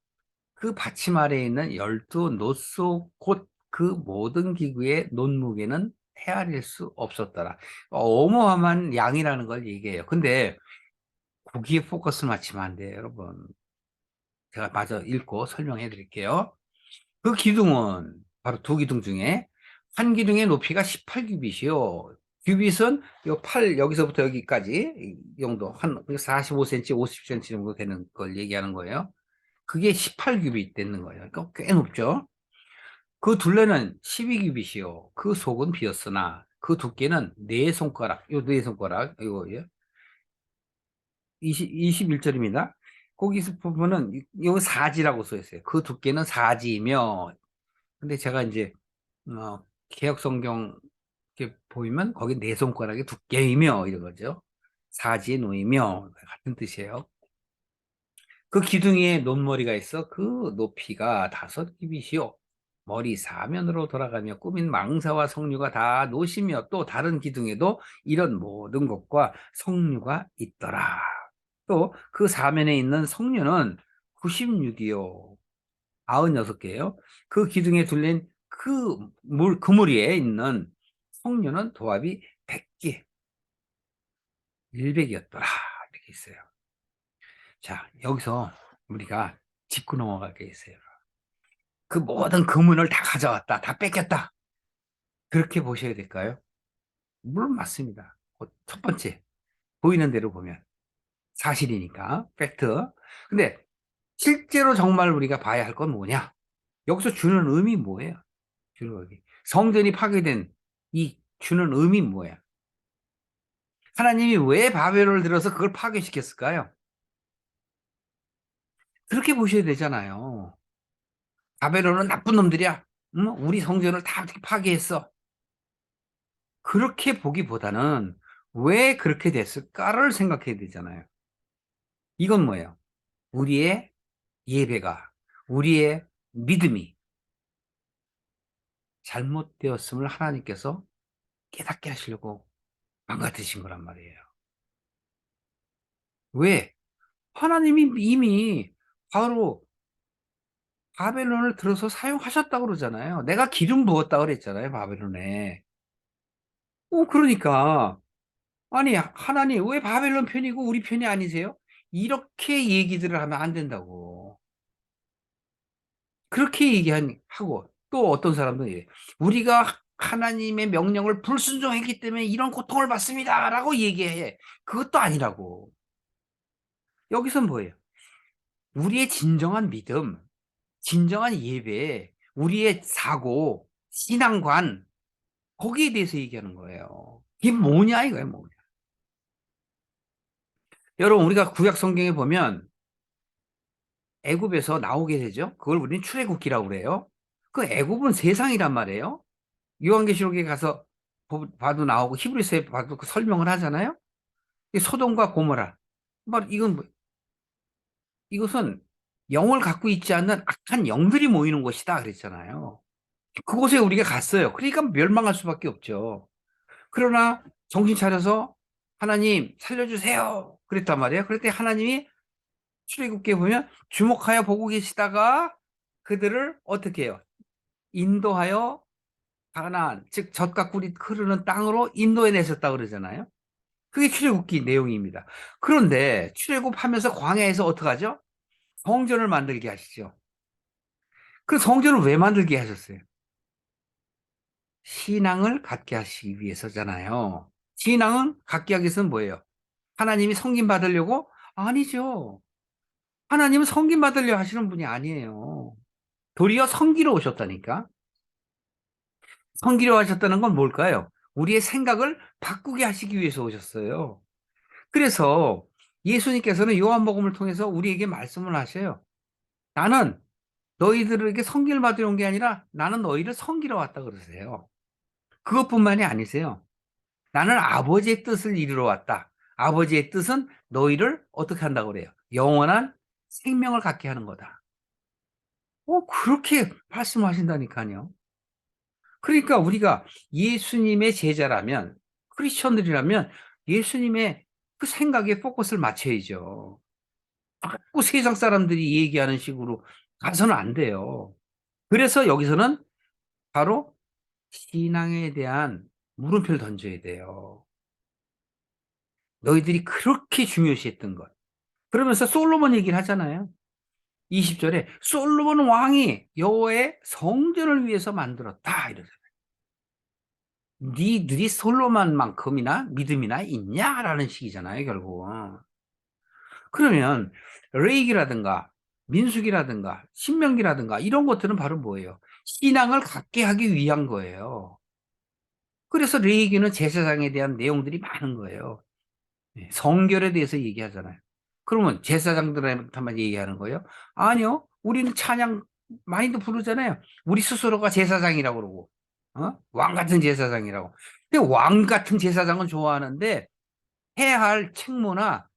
그 받침 아래에 있는 12노소 곧 그 모든 기구의 논무게는 헤아릴 수 없었더라. 어마어마한 양이라는 걸 얘기해요. 근데 거기에 포커스를 맞추면 안 돼요, 여러분. 제가 마저 읽고 설명해 드릴게요. 그 기둥은 바로 두 기둥 중에 한 기둥의 높이가 18규빗이요. 규빗은 요 팔 여기서부터 여기까지 이 정도 한 45cm, 50cm 정도 되는 걸 얘기하는 거예요. 그게 18규빗 되는 거예요. 그러니까 꽤 높죠. 그 둘레는 12규빗이요. 그 속은 비었으나 그 두께는 네 손가락, 요 네 손가락, 이거 21절입니다. 거기서 보면은 요 사지라고 써 있어요. 그 두께는 사지이며, 근데 제가 이제 개역 성경 이렇게 보이면 거기 네 손가락의 두께이며 이런 거죠. 사지에 놓이며 같은 뜻이에요. 그 기둥에 논머리가 있어 그 높이가 5규빗이요. 머리 사면으로 돌아가며 꾸민 망사와 석류가 다 노시며 또 다른 기둥에도 이런 모든 것과 석류가 있더라. 또 그 사면에 있는 석류는 96이요. 96개예요. 그 기둥에 둘린 그물에 있는 석류는 도합이 100개, 100이었더라. 이렇게 있어요. 자, 여기서 우리가 짚고 넘어갈 게 있어요. 그 모든 금은을 다 가져왔다. 다 뺏겼다. 그렇게 보셔야 될까요? 물론 맞습니다. 첫 번째, 보이는 대로 보면 사실이니까, 팩트. 근데 실제로 정말 우리가 봐야 할 건 뭐냐? 여기서 주는 의미 뭐예요? 주는 의미. 성전이 파괴된 이 주는 의미 뭐야? 하나님이 왜 바벨론을 들어서 그걸 파괴시켰을까요? 그렇게 보셔야 되잖아요. 바벨론은 나쁜 놈들이야. 응? 우리 성전을 다 어떻게 파괴했어. 그렇게 보기보다는 왜 그렇게 됐을까를 생각해야 되잖아요. 이건 뭐예요? 우리의 예배가, 우리의 믿음이 잘못되었음을 하나님께서 깨닫게 하시려고 망가뜨신 거란 말이에요. 왜? 하나님이 이미 바로 바벨론을 들어서 사용하셨다고 그러잖아요. 내가 기름 부었다고 그랬잖아요, 바벨론에. 그러니까. 아니, 하나님, 왜 바벨론 편이고 우리 편이 아니세요? 이렇게 얘기들을 하면 안 된다고. 그렇게 하고, 또 어떤 사람도 우리가 하나님의 명령을 불순종했기 때문에 이런 고통을 받습니다. 라고 얘기해. 그것도 아니라고. 여기선 뭐예요? 우리의 진정한 믿음, 진정한 예배, 우리의 사고, 신앙관, 거기에 대해서 얘기하는 거예요. 이게 뭐냐, 이거예요, 뭐냐. 여러분, 우리가 구약 성경에 보면 애굽에서 나오게 되죠. 그걸 우리는 출애굽기라고 그래요. 그 애굽은 세상이란 말이에요. 요한계시록에 가서 봐도 나오고 히브리서에 봐도 그 설명을 하잖아요. 소돔과 고모라. 이것은 영을 갖고 있지 않는 악한 영들이 모이는 곳이다 그랬잖아요. 그곳에 우리가 갔어요. 그러니까 멸망할 수밖에 없죠. 그러나 정신 차려서 하나님 살려주세요. 그랬단 말이에요. 그랬더니 하나님이 출애굽기에 보면 주목하여 보고 계시다가 그들을 어떻게 해요? 인도하여 가나안, 즉 젖과 꿀이 흐르는 땅으로 인도해 내셨다 그러잖아요. 그게 출애굽기 내용입니다. 그런데 출애굽하면서 광야에서 어떻게 하죠? 성전을 만들게 하시죠. 그 성전을 왜 만들게 하셨어요? 신앙을 갖게 하시기 위해서잖아요. 신앙은 갖게 하기 위해서는 뭐예요? 하나님이 섬김 받으려고? 아니죠. 하나님은 섬김 받으려 하시는 분이 아니에요. 도리어 섬기러 오셨다니까. 섬기려 하셨다는 건 뭘까요? 우리의 생각을 바꾸게 하시기 위해서 오셨어요. 그래서 예수님께서는 요한복음을 통해서 우리에게 말씀을 하셔요. 나는 너희들에게 섬기를 받으러 온 게 아니라 나는 너희를 섬기러 왔다 그러세요. 그것뿐만이 아니세요. 나는 아버지의 뜻을 이루러 왔다. 아버지의 뜻은 너희를 어떻게 한다고 그래요? 영원한 생명을 갖게 하는 거다. 그렇게 말씀하신다니까요. 그러니까 우리가 예수님의 제자라면, 크리스천들이라면 예수님의 그 생각에 포커스를 맞춰야죠. 자꾸 세상 사람들이 얘기하는 식으로 가서는 안 돼요. 그래서 여기서는 바로 신앙에 대한 물음표를 던져야 돼요. 너희들이 그렇게 중요시했던 것. 그러면서 솔로몬 얘기를 하잖아요. 20절에 솔로몬 왕이 여호와의 성전을 위해서 만들었다 이러잖아요. 니들이 솔로몬만큼이나 믿음이나 있냐라는 식이잖아요, 결국은. 그러면 레이기라든가 민수기라든가 신명기라든가 이런 것들은 바로 뭐예요? 신앙을 갖게 하기 위한 거예요. 그래서 레이기는 제사장에 대한 내용들이 많은 거예요. 성결에 대해서 얘기하잖아요. 그러면 제사장들한테만 얘기하는 거예요? 아니요. 우리는 찬양 많이도 부르잖아요. 우리 스스로가 제사장이라고 그러고, 왕 같은 제사장이라고. 근데 왕 같은 제사장은 좋아하는데 해야 할 책무나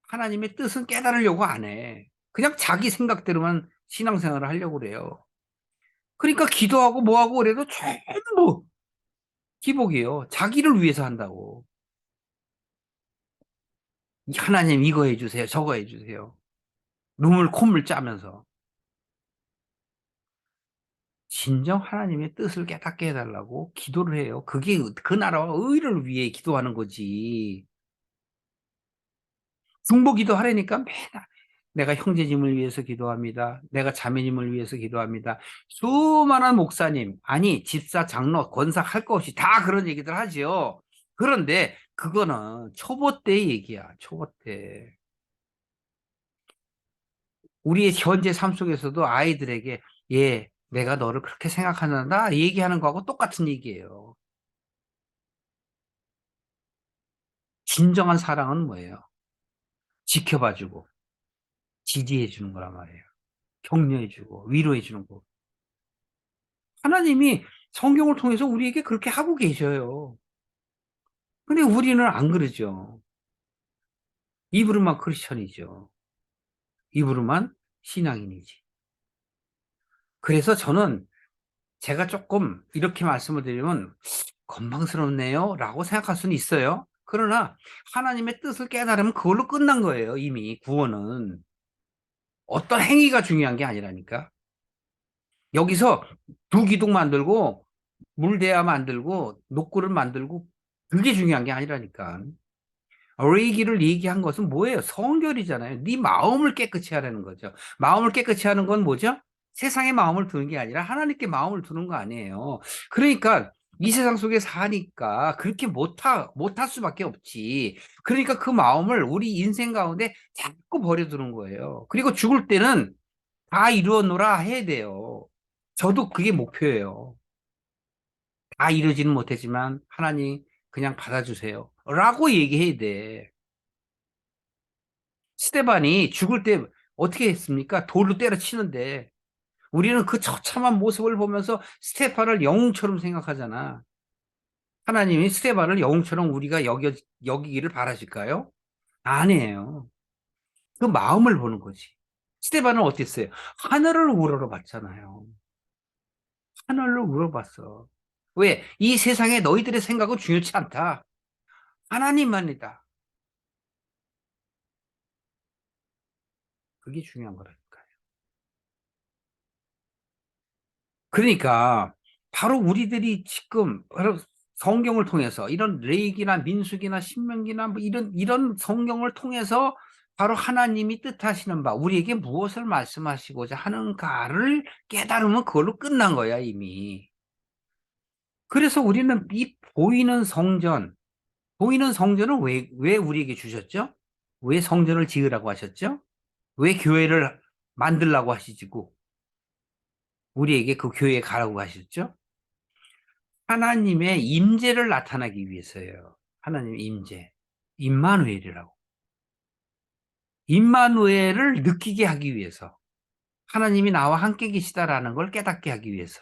하나님의 뜻은 깨달으려고 안 해. 그냥 자기 생각대로만 신앙생활을 하려고 그래요. 그러니까 기도하고 뭐하고 그래도 전부 기복이에요. 자기를 위해서 한다고. 하나님 이거 해주세요. 저거 해주세요. 눈물 콧물 짜면서. 진정 하나님의 뜻을 깨닫게 해달라고 기도를 해요. 그게 그 나라와 의를 위해 기도하는 거지. 중보기도 하려니까 맨날 내가 형제님을 위해서 기도합니다. 내가 자매님을 위해서 기도합니다. 수많은 목사님, 아니 집사, 장로, 권사 할 것 없이 다 그런 얘기들 하지요. 그런데 그거는 초보 때 얘기야. 초보 때. 우리의 현재 삶 속에서도 아이들에게 내가 너를 그렇게 생각한다 얘기하는 거하고 똑같은 얘기예요. 진정한 사랑은 뭐예요? 지켜봐주고 지지해주는 거란 말이에요. 격려해주고 위로해주는 거. 하나님이 성경을 통해서 우리에게 그렇게 하고 계셔요. 근데 우리는 안 그러죠. 입으로만 크리스천이죠. 입으로만 신앙인이지. 그래서 저는 제가 조금 이렇게 말씀을 드리면 건방스럽네요 라고 생각할 수는 있어요. 그러나 하나님의 뜻을 깨달으면 그걸로 끝난 거예요. 이미 구원은. 어떤 행위가 중요한 게 아니라니까. 여기서 두 기둥 만들고 물대야 만들고 녹굴을 만들고 그게 중요한 게 아니라니까. 레이기를 얘기한 것은 뭐예요? 성결이잖아요. 네 마음을 깨끗이 하라는 거죠. 마음을 깨끗이 하는 건 뭐죠? 세상에 마음을 두는 게 아니라 하나님께 마음을 두는 거 아니에요. 그러니까 이 세상 속에 사니까 그렇게 못할 수밖에 없지. 그러니까 그 마음을 우리 인생 가운데 자꾸 버려두는 거예요. 그리고 죽을 때는 다 이루었노라 해야 돼요. 저도 그게 목표예요. 다 이루지는 못했지만 하나님 그냥 받아주세요. 라고 얘기해야 돼. 스테반이 죽을 때 어떻게 했습니까? 돌로 때려치는데 우리는 그 처참한 모습을 보면서 스테반을 영웅처럼 생각하잖아. 하나님이 스테반을 영웅처럼 우리가 여기기를 바라실까요? 아니에요. 그 마음을 보는 거지. 스테반은 어땠어요? 하늘을 우러러봤잖아요. 하늘을 우러봤어. 왜? 이 세상에 너희들의 생각은 중요치 않다. 하나님만이다. 그게 중요한 거라니까요. 그러니까 바로 우리들이 지금 바로 성경을 통해서 이런 레위기나 민수기나 신명기나 뭐 이런 성경을 통해서 바로 하나님이 뜻하시는 바 우리에게 무엇을 말씀하시고자 하는가를 깨달으면 그걸로 끝난 거야 이미. 그래서 우리는 이 보이는 성전을 왜 우리에게 주셨죠? 왜 성전을 지으라고 하셨죠? 왜 교회를 만들라고 하시고 우리에게 그 교회에 가라고 하셨죠? 하나님의 임재를 나타나기 위해서예요. 하나님의 임재. 임마누엘이라고. 임마누엘을 느끼게 하기 위해서. 하나님이 나와 함께 계시다라는 걸 깨닫게 하기 위해서.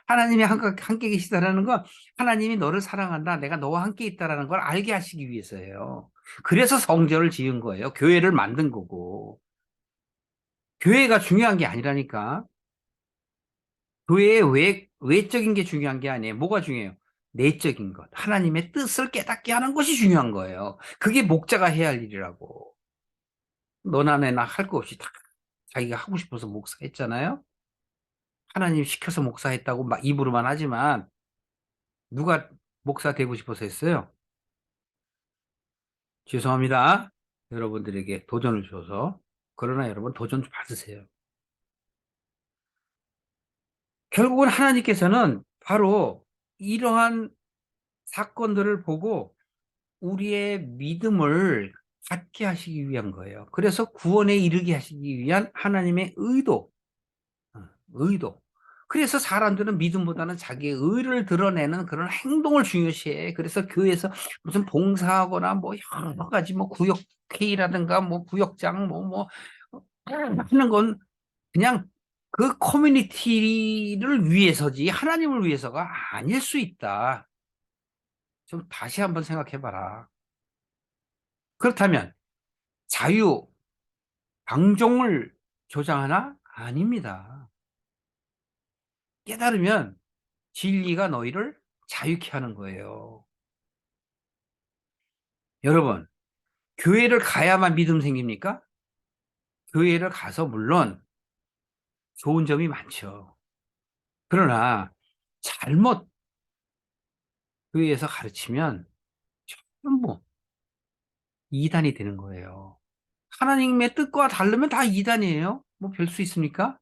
하나님이 함께 계시다라는 건 하나님이 너를 사랑한다. 내가 너와 함께 있다라는 걸 알게 하시기 위해서예요. 그래서 성전을 지은 거예요. 교회를 만든 거고. 교회가 중요한 게 아니라니까. 교회의 외적인 게 중요한 게 아니에요. 뭐가 중요해요? 내적인 것. 하나님의 뜻을 깨닫게 하는 것이 중요한 거예요. 그게 목자가 해야 할 일이라고. 너나 내나 할 거 없이 다 자기가 하고 싶어서 목사했잖아요. 하나님 시켜서 목사했다고 막 입으로만 하지만 누가 목사 되고 싶어서 했어요? 죄송합니다. 여러분들에게 도전을 줘서. 그러나 여러분 도전 좀 받으세요. 결국은 하나님께서는 바로 이러한 사건들을 보고 우리의 믿음을 갖게 하시기 위한 거예요. 그래서 구원에 이르게 하시기 위한 하나님의 의도, 의도. 그래서 사람들은 믿음보다는 자기의 의를 드러내는 그런 행동을 중요시해. 그래서 교회에서 무슨 봉사하거나 뭐 여러 가지 뭐 구역회의라든가 뭐 구역장 하는 건 그냥 그 커뮤니티를 위해서지 하나님을 위해서가 아닐 수 있다. 좀 다시 한번 생각해봐라. 그렇다면 자유, 방종을 조장하나? 아닙니다. 깨달으면 진리가 너희를 자유케 하는 거예요. 여러분, 교회를 가야만 믿음 생깁니까? 교회를 가서 물론 좋은 점이 많죠. 그러나 잘못 교회에서 가르치면 전부 이단이 되는 거예요. 하나님의 뜻과 다르면 다 이단이에요. 뭐 별 수 있습니까?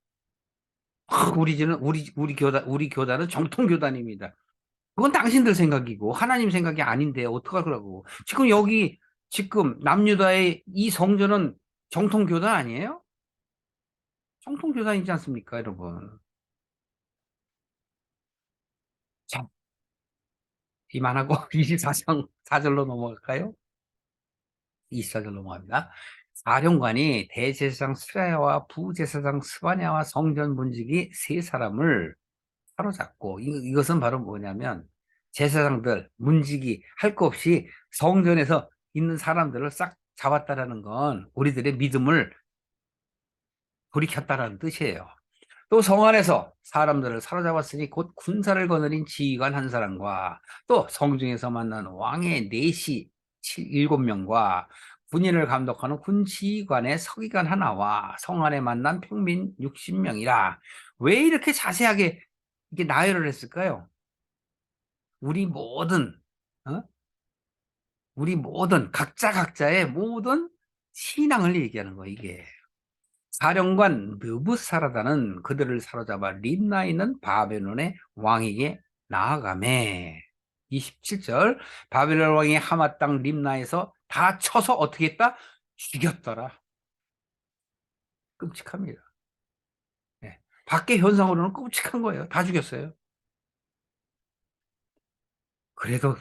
우리 교단은 정통 교단입니다. 그건 당신들 생각이고 하나님 생각이 아닌데 어떡하라고. 지금 남유다의 이 성전은 정통 교단 아니에요? 정통 교단이지 않습니까, 여러분? 자, 이만하고 24장 4절로 넘어갈까요? 24절 넘어갑니다. 사령관이 대제사장 스라야와 부제사장 스바냐와 성전 문지기 세 사람을 사로잡고 이것은 바로 뭐냐면 제사장들 문지기 할 거 없이 성전에서 있는 사람들을 싹 잡았다라는 건 우리들의 믿음을 돌이켰다라는 뜻이에요. 또 성 안에서 사람들을 사로잡았으니 곧 군사를 거느린 지휘관 한 사람과 또 성중에서 만난 왕의 내시 7명과 군인을 감독하는 군 지휘관의 서기관 하나와 성안에 만난 평민 60명이라. 왜 이렇게 자세하게 이게 나열을 했을까요? 우리 모든 어? 우리 모든 각자의 모든 신앙을 얘기하는 거예요, 이게. 사령관 느부사라다는 그들을 사로잡아 림나에 있는 바벨론의 왕에게 나아가매. 27절, 바벨론 왕이 하마 땅 림나에서 다 쳐서 어떻게 했다? 죽였더라. 끔찍합니다. 네. 밖의 현상으로는 끔찍한 거예요. 다 죽였어요. 그래도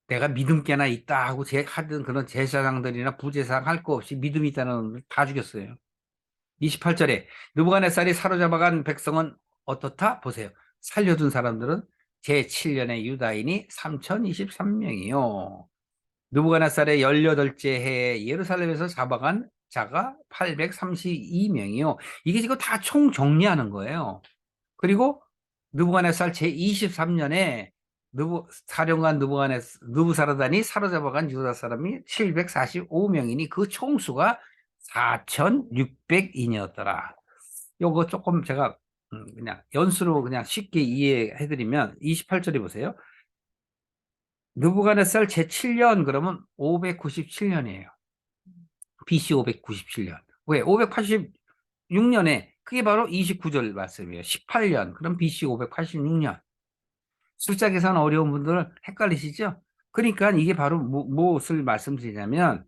내가 믿음께나 있다 하고 하던 그런 제사장들이나 부제사장 할 거 없이 믿음이 있다는 놈들 다 죽였어요. 28절에 느부갓네살이 사로잡아간 백성은 어떻다? 보세요. 살려둔 사람들은 제7년의 유다인이 3023명이요. 느부갓네살의 18째 해에 예루살렘에서 잡아간 자가 832명이요. 이게 지금 다 총 정리하는 거예요. 그리고 느부갓네살 제23년에 사령관 느부사라단이 사로잡아간 유다 사람이 745명이니 그 총수가 4,600인이었더라. 요거 조금 제가 그냥 연수로 그냥 쉽게 이해해드리면 28절에 보세요. 느부갓네살 제7년 그러면 597년이에요. BC 597년. 왜? 586년에 그게 바로 29절 말씀이에요. 18년. 그럼 BC 586년. 숫자 계산 어려운 분들은 헷갈리시죠? 그러니까 이게 바로 무엇을 말씀드리냐면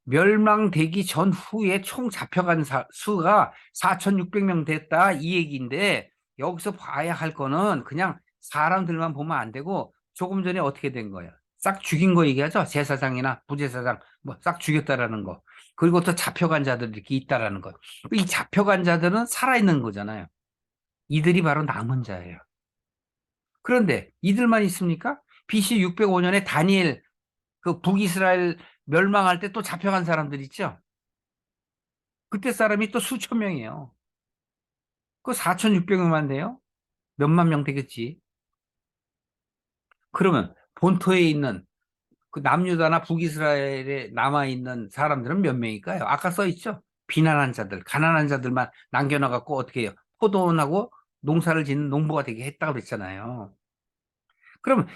멸망되기 전후에 총 잡혀간 수가 4,600명 됐다 이 얘기인데 여기서 봐야 할 거는 그냥 사람들만 보면 안 되고 조금 전에 어떻게 된 거예요? 싹 죽인 거 얘기하죠? 제사장이나 부제사장 뭐 싹 죽였다라는 거. 그리고 또 잡혀간 자들이 이렇게 있다라는 거. 이 잡혀간 자들은 살아있는 거잖아요. 이들이 바로 남은 자예요. 그런데 이들만 있습니까? BC 605년에 다니엘 그 북이스라엘 멸망할 때 또 잡혀간 사람들 있죠? 그때 사람이 또 수천 명이에요. 그 4,600명만 돼요? 몇만 명 되겠지. 그러면 본토에 있는 그 남유다나 북이스라엘에 남아있는 사람들은 몇 명일까요? 아까 써 있죠? 비난한 자들, 가난한 자들만 남겨놔갖고 어떻게 해요? 포도원하고 농사를 짓는 농부가 되게 했다고 그랬잖아요. 그러면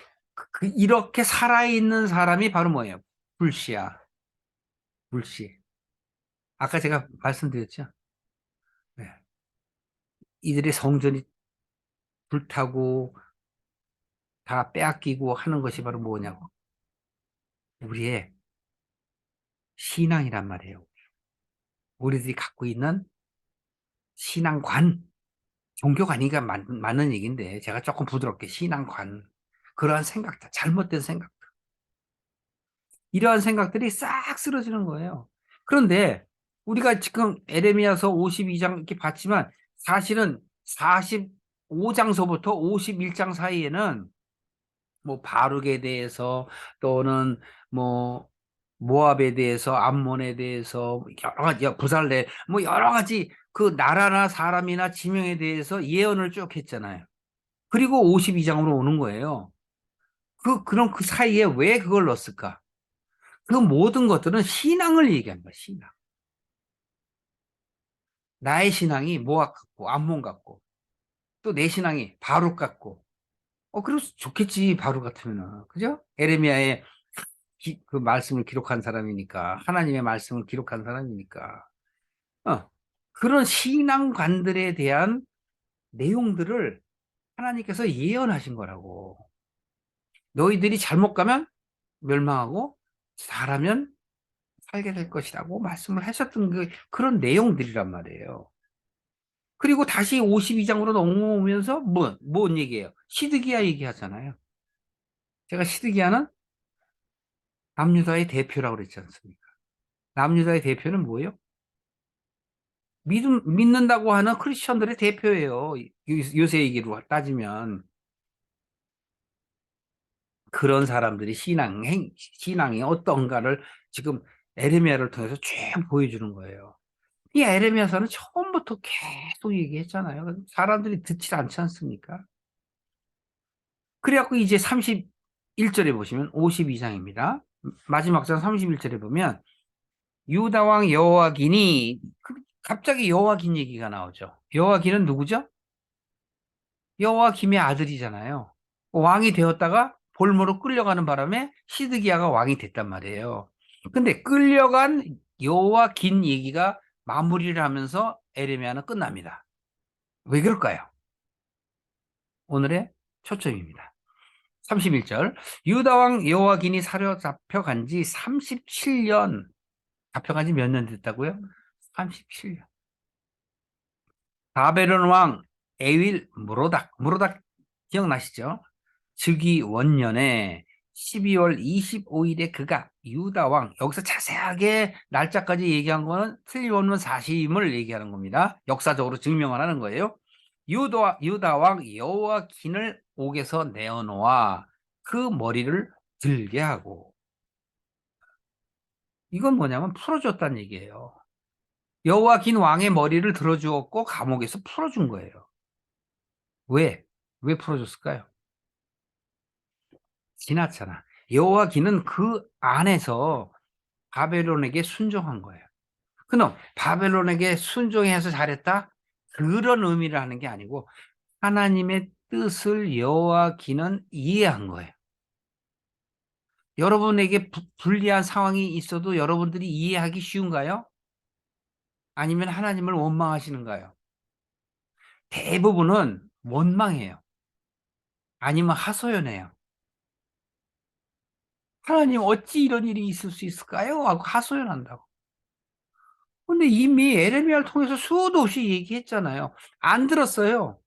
이렇게 살아있는 사람이 바로 뭐예요? 불시야. 불시. 아까 제가 말씀드렸죠? 네. 이들의 성전이 불타고 다 빼앗기고 하는 것이 바로 뭐냐고. 우리의 신앙이란 말이에요. 우리들이 갖고 있는 신앙관, 종교가 아니니까 맞는 얘기인데 제가 조금 부드럽게 신앙관, 그러한 생각들, 잘못된 생각, 이러한 생각들이 싹 쓰러지는 거예요. 그런데 우리가 지금 에레미야서 52장 이렇게 봤지만 사실은 45장서부터 51장 사이에는 뭐 바룩에 대해서 또는 뭐 모압에 대해서 암몬에 대해서 여러 가지 부살레 뭐 여러 가지 그 나라나 사람이나 지명에 대해서 예언을 쭉 했잖아요. 그리고 52장으로 오는 거예요. 그럼 그 사이에 왜 그걸 넣었을까? 그 모든 것들은 신앙을 얘기하는 거야, 신앙. 나의 신앙이 모압 같고 암몬 같고 또 내 신앙이 바룩 같고 그래서 좋겠지 바룩 같으면은 그죠? 에레미야의 그 말씀을 기록한 사람이니까 하나님의 말씀을 기록한 사람이니까 그런 신앙관들에 대한 내용들을 하나님께서 예언하신 거라고. 너희들이 잘못 가면 멸망하고 잘하면 살게 될 것이라고 말씀을 하셨던 그런 내용들이란 말이에요. 그리고 다시 52장으로 넘어오면서 뭔 얘기예요? 시드기야 얘기하잖아요. 제가 시드기야는 남유다의 대표라고 그랬지 않습니까? 남유다의 대표는 뭐예요? 믿는다고 하는 크리스천들의 대표예요. 요새 얘기로 따지면. 그런 사람들이 신앙이 어떤가를 지금 에레미야를 통해서 쭉 보여주는 거예요. 이 에레미야서는 처음부터 계속 얘기했잖아요. 사람들이 듣지 않지 않습니까? 그래갖고 이제 31절에 보시면 52장입니다. 마지막 장 31절에 보면 유다 왕 여호와긴이 갑자기 여호와긴 얘기가 나오죠. 여호와긴은 누구죠? 여호와김의 아들이잖아요. 왕이 되었다가 볼모로 끌려가는 바람에 시드기야가 왕이 됐단 말이에요. 근데 끌려간 여호와긴 얘기가 마무리를 하면서 에레미야는 끝납니다. 왜 그럴까요? 오늘의 초점입니다. 31절 유다 왕 여호와긴이 사로잡혀간 지 37년. 잡혀간 지 몇 년 됐다고요? 37년. 바벨론 왕 에윌 무로닥 기억나시죠? 즉위 원년에 12월 25일에 그가 유다 왕, 여기서 자세하게 날짜까지 얘기한 거는 틀림없는 사실임을 얘기하는 겁니다. 역사적으로 증명을 하는 거예요. 유다 왕 여호와긴을 옥에서 내어놓아 그 머리를 들게 하고, 이건 뭐냐면 풀어줬다는 얘기예요. 여호와긴 왕의 머리를 들어주었고 감옥에서 풀어준 거예요. 왜? 왜 풀어줬을까요? 지났잖아. 여호와긴은 그 안에서 바벨론에게 순종한 거예요. 그럼 바벨론에게 순종해서 잘했다? 그런 의미를 하는 게 아니고 하나님의 뜻을 여호와긴은 이해한 거예요. 여러분에게 불리한 상황이 있어도 여러분들이 이해하기 쉬운가요? 아니면 하나님을 원망하시는가요? 대부분은 원망해요. 아니면 하소연해요. 하나님 어찌 이런 일이 있을 수 있을까요? 하고 하소연한다고. 근데 이미 에레미야를 통해서 수도 없이 얘기했잖아요. 안 들었어요.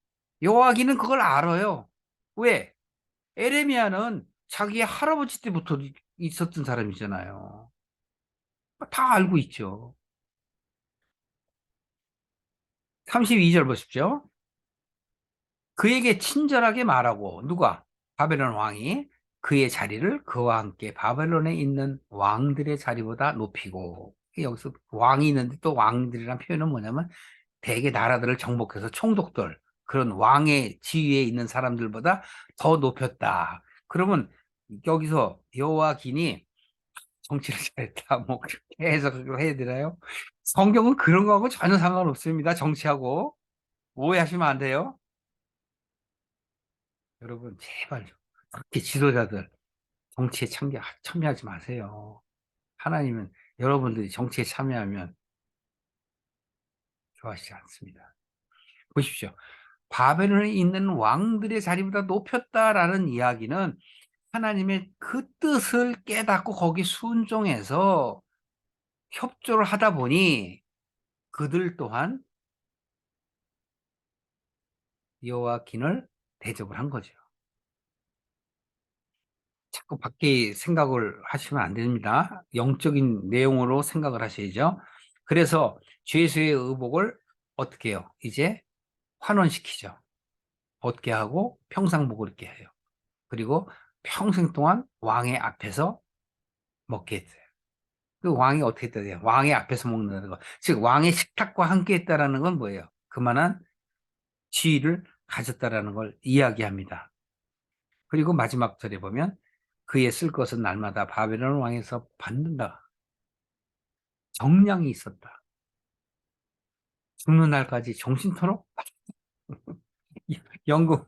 여호와기는 그걸 알아요. 왜? 에레미야는 자기의 할아버지 때부터 있었던 사람이잖아요. 다 알고 있죠. 32절 보십시오. 그에게 친절하게 말하고 누가? 바벨론 왕이 그의 자리를 그와 함께 바벨론에 있는 왕들의 자리보다 높이고, 여기서 왕이 있는데 또 왕들이란 표현은 뭐냐면 대개 나라들을 정복해서 총독들, 그런 왕의 지위에 있는 사람들보다 더 높였다. 그러면 여기서 여호와긴이 정치를 잘했다, 뭐 그렇게 해석을 해야 되나요? 성경은 그런 거하고 전혀 상관없습니다. 정치하고 오해하시면 안 돼요. 여러분 제발 그렇게 지도자들 정치에 참여하지 마세요. 하나님은 여러분들이 정치에 참여하면 좋아하시지 않습니다. 보십시오. 바벨론에 있는 왕들의 자리보다 높였다라는 이야기는 하나님의 그 뜻을 깨닫고 거기 순종해서 협조를 하다 보니 그들 또한 여호와긴을 대접을 한 거죠. 자꾸 밖에 생각을 하시면 안 됩니다. 영적인 내용으로 생각을 하셔야죠. 그래서 죄수의 의복을 어떻게 해요? 이제 환원시키죠. 얻게 하고 평상복을 입게 해요. 그리고 평생 동안 왕의 앞에서 먹게 했어요. 그 왕이 어떻게 했대요? 왕의 앞에서 먹는다는 거. 즉 왕의 식탁과 함께 했다라는 건 뭐예요? 그만한 지위를 가졌다라는 걸 이야기합니다. 그리고 마지막 절에 보면 그의 쓸 것은 날마다 바벨론 왕에서 받는다. 정량이 있었다. 죽는 날까지 정신토록 연금.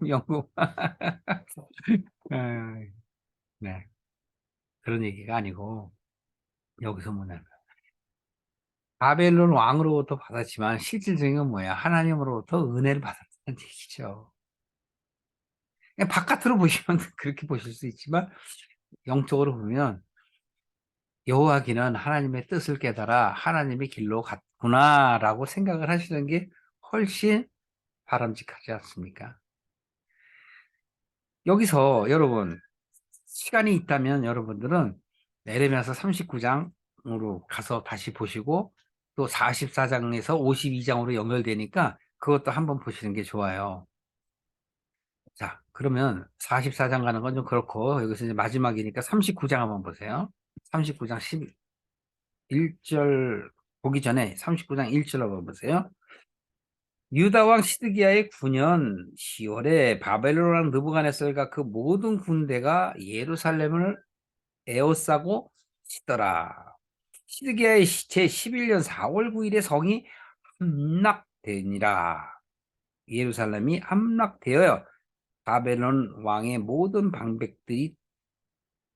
네, 그런 얘기가 아니고 여기서 뭐냐면 바벨론 왕으로부터 받았지만 실질적인 건 뭐야? 하나님으로부터 은혜를 받았다는 얘기죠. 그냥 바깥으로 보시면 그렇게 보실 수 있지만 영적으로 보면 여호와기는 하나님의 뜻을 깨달아 하나님의 길로 갔구나라고 생각을 하시는 게 훨씬 바람직하지 않습니까? 여기서 여러분 시간이 있다면 여러분들은 에레미야서 39장으로 가서 다시 보시고 또 44장에서 52장으로 연결되니까 그것도 한번 보시는 게 좋아요. 자, 그러면 44장 가는 건 좀 그렇고 여기서 이제 마지막이니까 39장 한번 보세요. 39장 11절 보기 전에 39장 1절 한번 보세요. 유다 왕 시드기야의 9년 10월에 바벨론 왕 느부갓네살과 그 모든 군대가 예루살렘을 에워싸고 시더라. 시드기야의 제 11년 4월 9일에 성이 함락되니라. 예루살렘이 함락되어 바벨론 왕의 모든 방백들이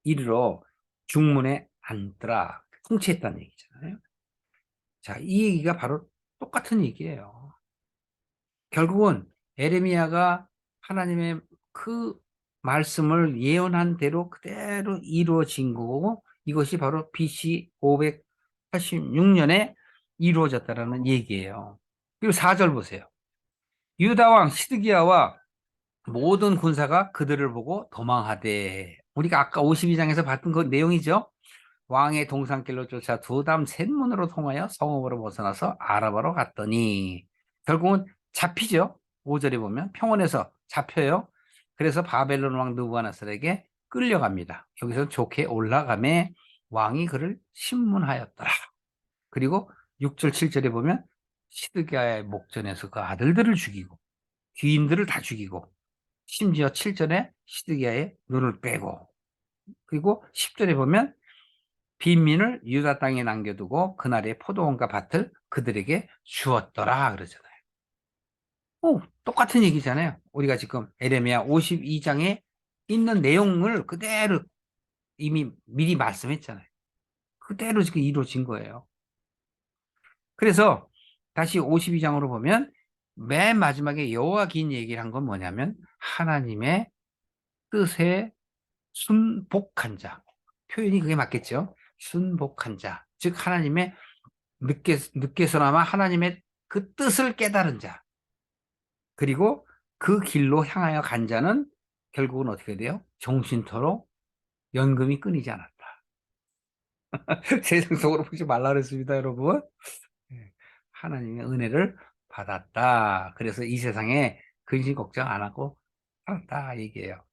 이르러 중문에 앉더라. 통치했다는 얘기잖아요. 자, 이 얘기가 바로 똑같은 얘기예요. 결국은 에레미야가 하나님의 그 말씀을 예언한 대로 그대로 이루어진 거고, 이것이 바로 BC 586년에 이루어졌다라는 얘기예요. 그리고 4절 보세요. 유다 왕 시드기야와 모든 군사가 그들을 보고 도망하되, 우리가 아까 52장에서 봤던 그 내용이죠. 왕의 동산길로 쫓아 두담 셋문으로 통하여 성읍으로 벗어나서 아라바로 갔더니, 결국은 잡히죠. 5절에 보면 평원에서 잡혀요. 그래서 바벨론 왕 느부갓네살에게 끌려갑니다. 여기서 좋게 올라가매 왕이 그를 신문하였더라. 그리고 6절 7절에 보면 시드기야의 목전에서 그 아들들을 죽이고 귀인들을 다 죽이고, 심지어 7절에 시드기야의 눈을 빼고, 그리고 10절에 보면 빈민을 유다 땅에 남겨두고 그날의 포도원과 밭을 그들에게 주었더라 그러잖아요. 똑같은 얘기잖아요. 우리가 지금 에레미야 52장에 있는 내용을 그대로 이미 미리 말씀했잖아요. 그대로 지금 이루어진 거예요. 그래서 다시 52장으로 보면 맨 마지막에 여호와 긴 얘기를 한 건 뭐냐면, 하나님의 뜻에 순복한 자. 표현이 그게 맞겠죠? 순복한 자. 즉 하나님의 늦게서나마 하나님의 그 뜻을 깨달은 자. 그리고 그 길로 향하여 간 자는 결국은 어떻게 돼요? 정신토록 연금이 끊이지 않았다. 세상 속으로 보지 말라 그랬습니다, 여러분. 하나님의 은혜를 받았다. 그래서 이 세상에 근심 걱정 안 하고 살았다 얘기예요.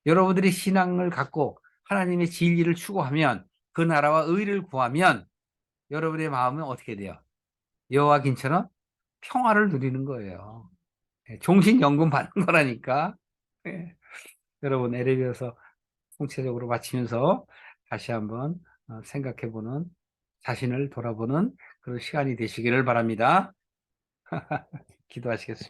여러분들이 신앙을 갖고 하나님의 진리를 추구하면, 그 나라와 의를 구하면 여러분의 마음은 어떻게 돼요? 여호와긴처럼 평화를 누리는 거예요. 종신연금 받는 거라니까. 예. 여러분, 에레미야서 총체적으로 마치면서 다시 한번 생각해보는, 자신을 돌아보는 그런 시간이 되시기를 바랍니다. 기도하시겠습니다.